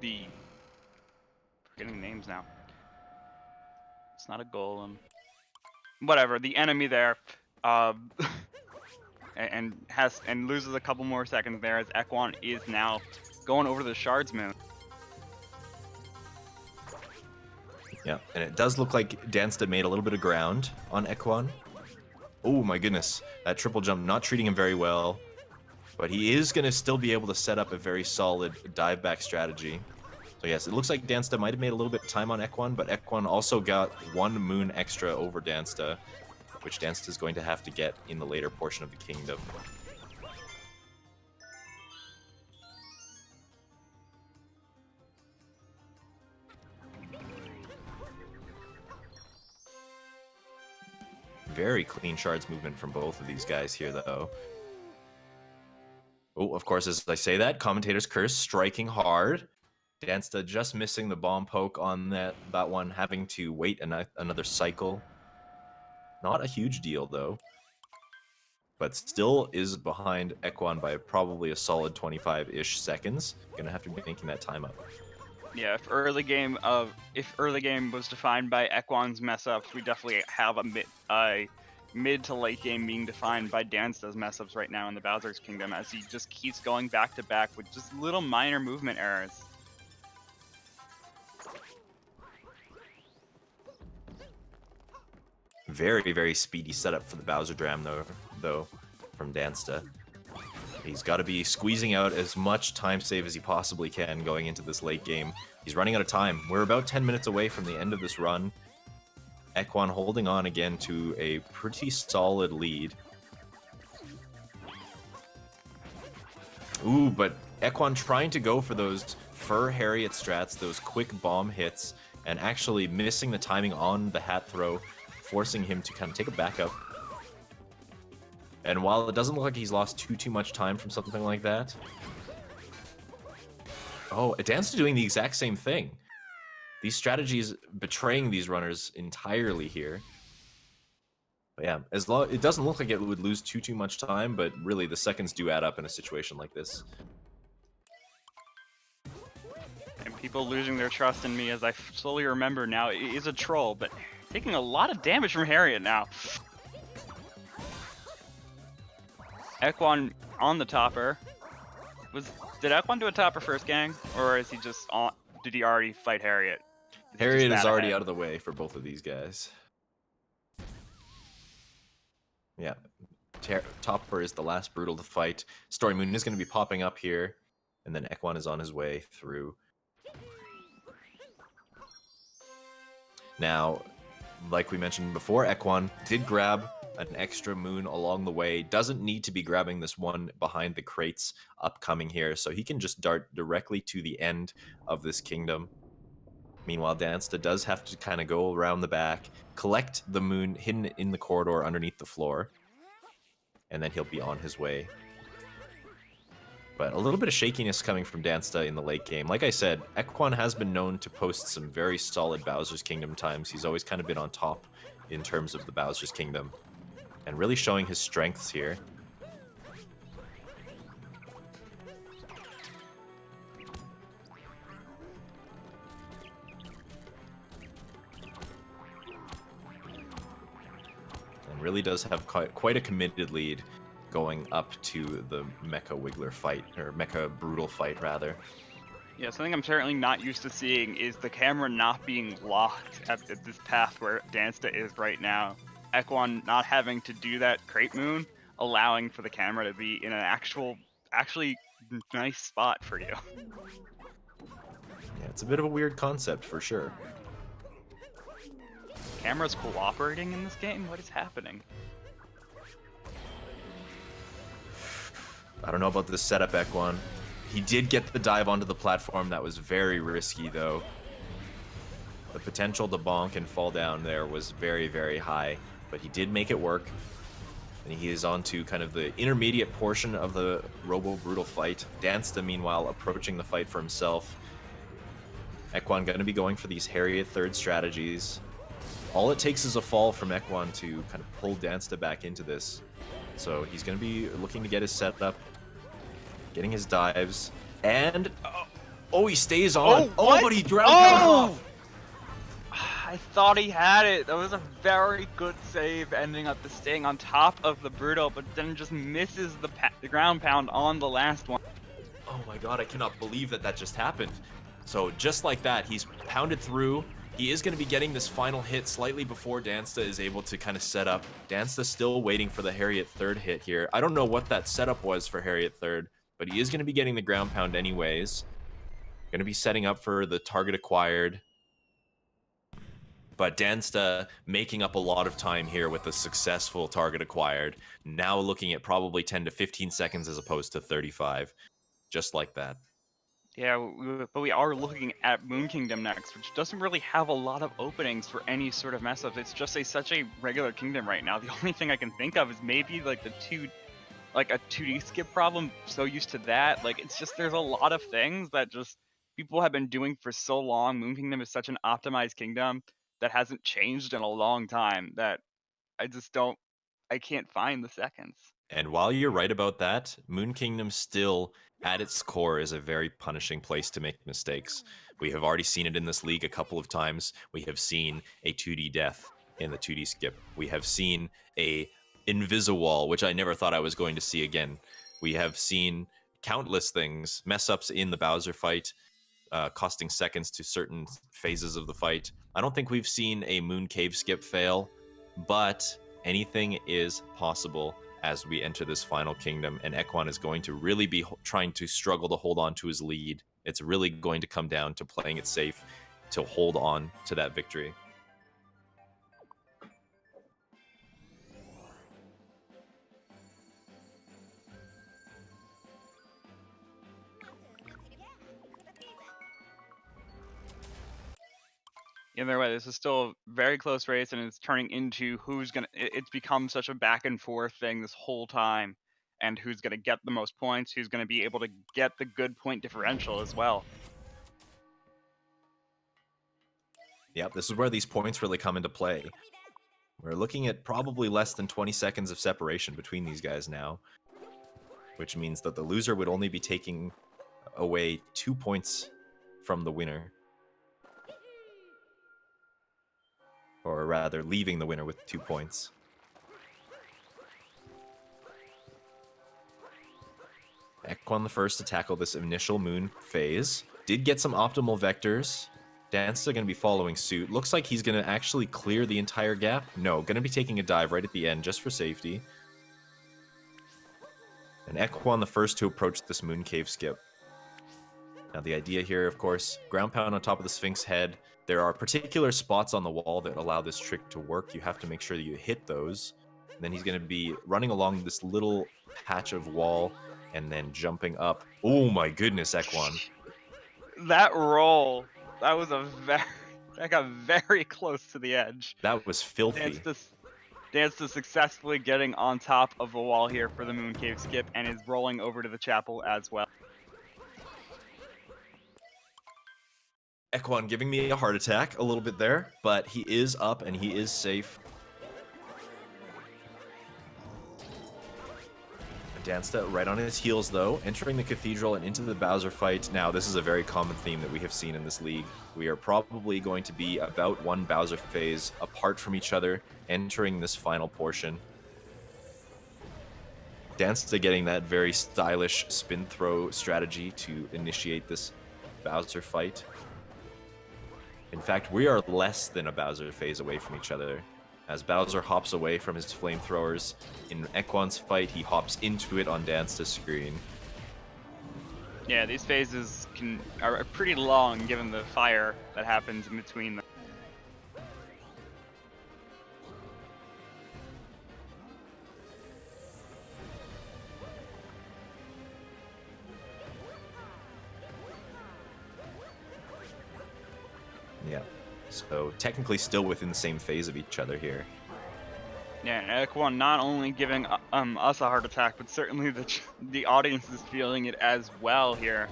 forgetting names now. It's not a golem. Whatever, the enemy there, and loses a couple more seconds there as Equan is now going over the Shards moon. Yeah, and it does look like Dansta made a little bit of ground on Equan. Oh my goodness, that triple jump not treating him very well. But he is going to still be able to set up a very solid dive back strategy. So yes, it looks like Dansta might have made a little bit of time on Equan, but Equan also got one moon extra over Dansta, which Dansta is going to have to get in the later portion of the kingdom. Very clean shards movement from both of these guys here, though. Oh, of course, as I say that, Commentator's Curse striking hard. Dansta just missing the bomb poke on that one, having to wait another cycle. Not a huge deal, though. But still is behind Equan by probably a solid 25-ish seconds. Gonna have to be making that time up. Yeah, if early game was defined by Equan's mess ups, we definitely have a mid to late game being defined by Dansta's mess ups right now in the Bowser's Kingdom, as he just keeps going back to back with just little minor movement errors. Very, very speedy setup for the Bowser Dram, though from Dansta. He's got to be squeezing out as much time save as he possibly can going into this late game. He's running out of time. We're about 10 minutes away from the end of this run. Equan holding on again to a pretty solid lead. Ooh, but Equan trying to go for those Fur Harriet strats, those quick bomb hits, and actually missing the timing on the hat throw, forcing him to kind of take a backup. And while it doesn't look like he's lost too much time from something like that... Oh, Dansta doing the exact same thing. These strategies betraying these runners entirely here. But yeah, it doesn't look like it would lose too much time, but really the seconds do add up in a situation like this. And people losing their trust in me, as I slowly remember now, it is a troll, but taking a lot of damage from Harriet now. Equan on the topper. Did Equan do a topper first, gang? Or is he just on? Did he already fight Harriet? Harriet is already out of the way for both of these guys. Yeah, Topper is the last brutal to fight. Story Moon is going to be popping up here, and then Equan is on his way through. Now, like we mentioned before, Equan did grab an extra moon along the way. Doesn't need to be grabbing this one behind the crates upcoming here, so he can just dart directly to the end of this kingdom. Meanwhile, Dansta does have to kind of go around the back, collect the moon hidden in the corridor underneath the floor, and then he'll be on his way. But a little bit of shakiness coming from Dansta in the late game. Like I said, Equan has been known to post some very solid Bowser's Kingdom times. He's always kind of been on top in terms of the Bowser's Kingdom. And really showing his strengths here. And really does have quite a committed lead going up to the Mecha Wiggler fight, or Mecha Brutal fight, rather. Yeah, something I'm certainly not used to seeing is the camera not being locked at this path where Dansta is right now. Equan not having to do that crate moon, allowing for the camera to be in an actually nice spot for you. Yeah, it's a bit of a weird concept for sure. Camera's cooperating in this game? What is happening? I don't know about this setup, Equan. He did get the dive onto the platform. That was very risky, though. The potential to bonk and fall down there was very, very high, but he did make it work. And he is on to kind of the intermediate portion of the Robo Brutal fight. Dansta, meanwhile, approaching the fight for himself. Equan going to be going for these Harriet third strategies. All it takes is a fall from Equan to kind of pull Dansta back into this. So he's going to be looking to get his setup, getting his dives, and oh, he stays on. Oh, but he ground pounds off. I thought he had it. That was a very good save, ending up staying on top of the Brutal, but then just misses the ground pound on the last one. Oh my god, I cannot believe that just happened. So just like that, he's pounded through. He is going to be getting this final hit slightly before Dansta is able to kind of set up. Dansta still waiting for the Harriet third hit here. I don't know what that setup was for Harriet third, but he is going to be getting the ground pound anyways. Going to be setting up for the target acquired. But Dansta making up a lot of time here with the successful target acquired. Now looking at probably 10 to 15 seconds as opposed to 35. Just like that. Yeah, but we are looking at Moon Kingdom next, which doesn't really have a lot of openings for any sort of mess-ups. It's just such a regular kingdom right now. The only thing I can think of is maybe like a 2D skip problem. So used to that, like it's just there's a lot of things that just people have been doing for so long. Moon Kingdom is such an optimized kingdom that hasn't changed in a long time that I can't find the seconds. And while you're right about that, Moon Kingdom still, at its core, is a very punishing place to make mistakes. We have already seen it in this league a couple of times. We have seen a 2D death in the 2D skip. We have seen a Invisawall, which I never thought I was going to see again. We have seen countless things, mess-ups in the Bowser fight, costing seconds to certain phases of the fight. I don't think we've seen a Moon Cave skip fail, but anything is possible as we enter this final kingdom, and Equan is going to really be trying to struggle to hold on to his lead. It's really going to come down to playing it safe to hold on to that victory. Either way, this is still a very close race, and it's turning into who's gonna. It's become such a back and forth thing this whole time, and who's gonna get the most points, who's gonna be able to get the good point differential as well. Yep, this is where these points really come into play. We're looking at probably less than 20 seconds of separation between these guys now, which means that the loser would only be taking away 2 points from the winner. Or rather, leaving the winner with 2 points. Equan the first to tackle this initial moon phase. Did get some optimal vectors. Dansta going to be following suit. Looks like he's going to actually clear the entire gap. No, going to be taking a dive right at the end just for safety. And Equan the first to approach this moon cave skip. Now the idea here, of course, ground pound on top of the Sphinx head. There are particular spots on the wall that allow this trick to work. You have to make sure that you hit those. And then he's going to be running along this little patch of wall and then jumping up. Oh my goodness, Equan. That roll, that got very close to the edge. That was filthy. Dansta successfully getting on top of the wall here for the Moon Cave skip and is rolling over to the chapel as well. Equan giving me a heart attack a little bit there, but he is up and he is safe. Dansta right on his heels, though, entering the Cathedral and into the Bowser fight. Now, this is a very common theme that we have seen in this league. We are probably going to be about one Bowser phase apart from each other, entering this final portion. Dansta getting that very stylish spin throw strategy to initiate this Bowser fight. In fact, we are less than a Bowser phase away from each other. As Bowser hops away from his flamethrowers, in Equan's fight, he hops into it on Dansta's screen. Yeah, these phases are pretty long given the fire that happens in between them. Yeah, so technically still within the same phase of each other here. Yeah, Equan not only giving us a heart attack, but certainly the audience is feeling it as well here.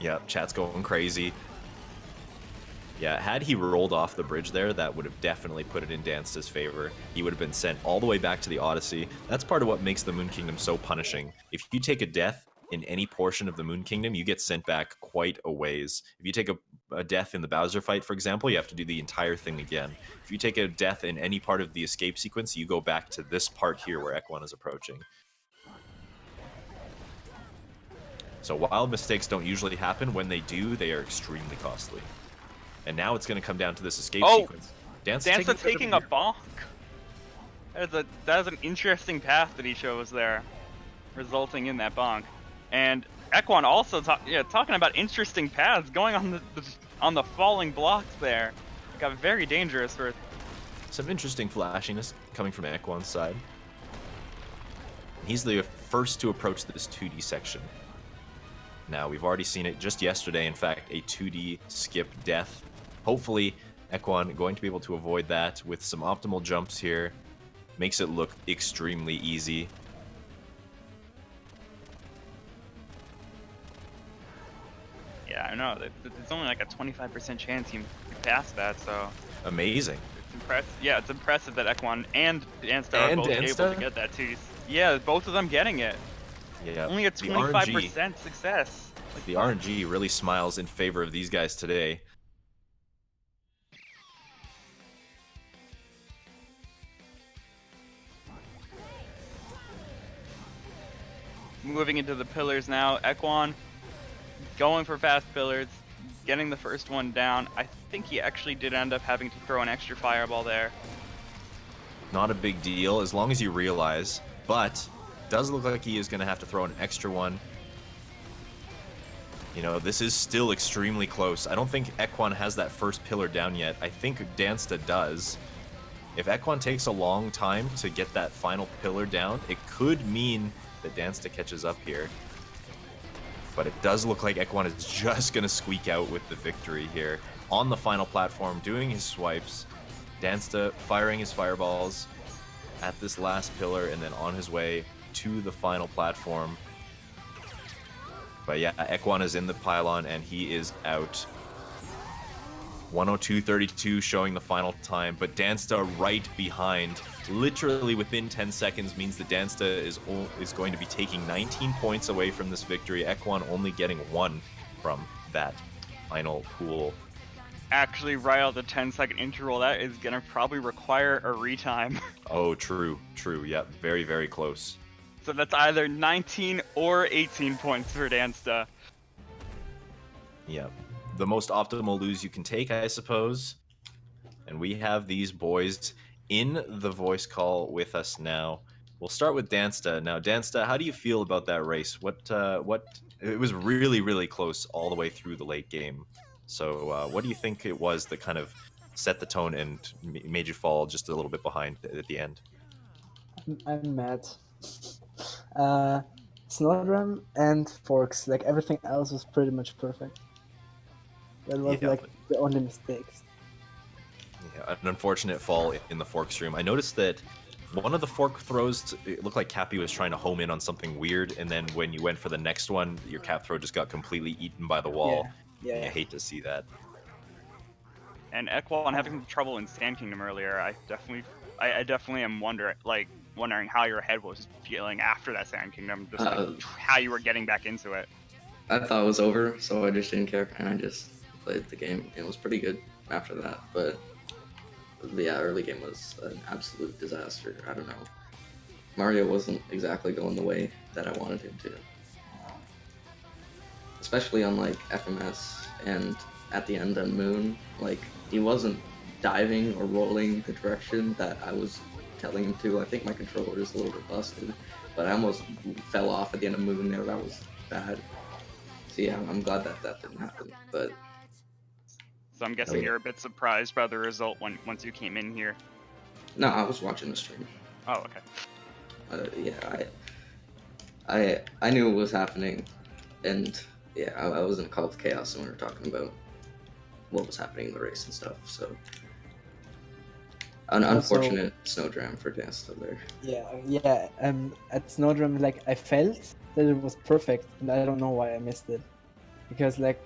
Yeah, chat's going crazy. Yeah, had he rolled off the bridge there, that would have definitely put it in Dansta's favor. He would have been sent all the way back to the Odyssey. That's part of what makes the Moon Kingdom so punishing. If you take a death in any portion of the Moon Kingdom, you get sent back quite a ways. If you take a death in the Bowser fight, for example, you have to do the entire thing again. If you take a death in any part of the escape sequence, you go back to this part here where Equan is approaching. So while mistakes don't usually happen, when they do, they are extremely costly. And now it's going to come down to this escape sequence. Dansta taking a bonk. That is an interesting path that he chose there, resulting in that bonk. And Equan also talking about interesting paths, going on the falling blocks there. It got very dangerous for some interesting flashiness coming from Equan's side. He's the first to approach this 2D section. Now, we've already seen it just yesterday, in fact, a 2D skip death. Hopefully, Equan going to be able to avoid that with some optimal jumps here. Makes it look extremely easy. Yeah, I know. There's only like a 25% chance you pass that, so... Amazing. It's impressive. Yeah, it's impressive that Equan and Dansta are both able to get that too. Yeah, both of them getting it. Yeah, only a 25% success. Like the RNG really smiles in favor of these guys today. Moving into the pillars now, Equan going for fast pillars, getting the first one down. I think he actually did end up having to throw an extra fireball there. Not a big deal, as long as you realize, but does look like he is going to have to throw an extra one. You know, this is still extremely close. I don't think Equan has that first pillar down yet. I think Dansta does. If Equan takes a long time to get that final pillar down, it could mean that Dansta catches up here. But it does look like Equan is just going to squeak out with the victory here. On the final platform, doing his swipes. Dansta firing his fireballs at this last pillar and then on his way to the final platform. But yeah, Equan is in the pylon and he is out. 102.32 showing the final time, but Dansta right behind. Literally within 10 seconds means that Dansta is going to be taking 19 points away from this victory. Equan only getting 1 from that final pool. Actually, right out the 10-second interval, that is going to probably require a retime. Oh, true. Yeah, very, very close. So that's either 19 or 18 points for Dansta. Yeah, the most optimal lose you can take, I suppose. And we have these boys in the voice call with us now. We'll start with Dansta. Now, Dansta, how do you feel about that race? It was really, really close all the way through the late game. So what do you think it was that kind of set the tone and made you fall just a little bit behind at the end? I'm mad. Snowdrum and Forks, like everything else was pretty much perfect. That was like the only mistakes. Yeah, an unfortunate fall in the fork stream. I noticed that one of the fork throws, it looked like Cappy was trying to home in on something weird, and then when you went for the next one, your cap throw just got completely eaten by the wall. Yeah. You hate to see that. And Equal, having some trouble in Sand Kingdom earlier, I definitely am wondering how your head was feeling after that Sand Kingdom, just like how you were getting back into it. I thought it was over, so I just didn't care, and I just played the game. It was pretty good after that, but yeah, early game was an absolute disaster. I don't know. Mario wasn't exactly going the way that I wanted him to. Especially on like FMS and at the end on Moon, like he wasn't diving or rolling the direction that I was telling him to. I think my controller is a little bit busted, but I almost fell off at the end of Moon there. That was bad. So yeah, I'm glad that that didn't happen, but... So I'm guessing you're a bit surprised by the result once you came in here. No, I was watching the stream. Oh, okay. Yeah, I knew it was happening, and yeah, I was in a Call of Chaos when we were talking about what was happening in the race and stuff. So an unfortunate snowdram for Dansta there. Yeah. At Snowdram, like I felt that it was perfect, and I don't know why I missed it, because like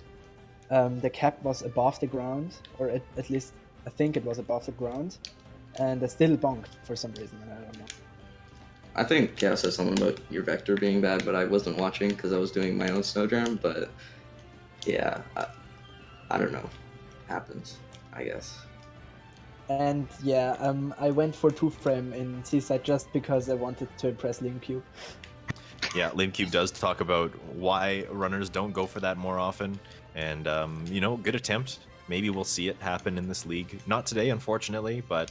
the cap was above the ground, or at least I think it was above the ground, and I still bonked for some reason, and I don't know. I think Chaos said something about your vector being bad, but I wasn't watching because I was doing my own snowdram. But yeah, I don't know. Happens, I guess. And yeah, I went for 2-frame in Seaside just because I wanted to impress LimCube. Yeah, LimCube does talk about why runners don't go for that more often. And, you know, good attempt. Maybe we'll see it happen in this league. Not today, unfortunately, but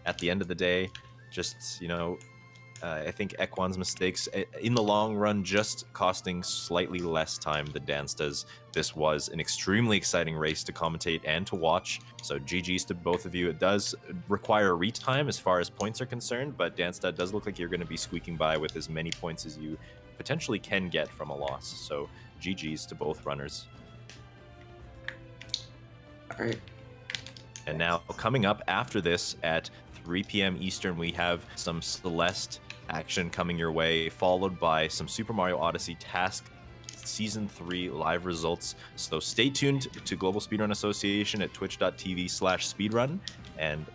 at the end of the day, just, you know, I think Ekwan's mistakes, in the long run, just costing slightly less time than Dansta's. This was an extremely exciting race to commentate and to watch, so GG's to both of you. It does require retime as far as points are concerned, but Dansta does look like you're going to be squeaking by with as many points as you potentially can get from a loss, so GG's to both runners. All right. And now, coming up after this at 3 p.m. Eastern, we have some Celeste action coming your way, followed by some Super Mario Odyssey Task Season 3 live results. So stay tuned to Global Speedrun Association at twitch.tv/speedrun. And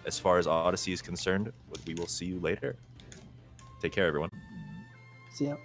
as far as Odyssey is concerned, we will see you later. Take care, everyone. See ya.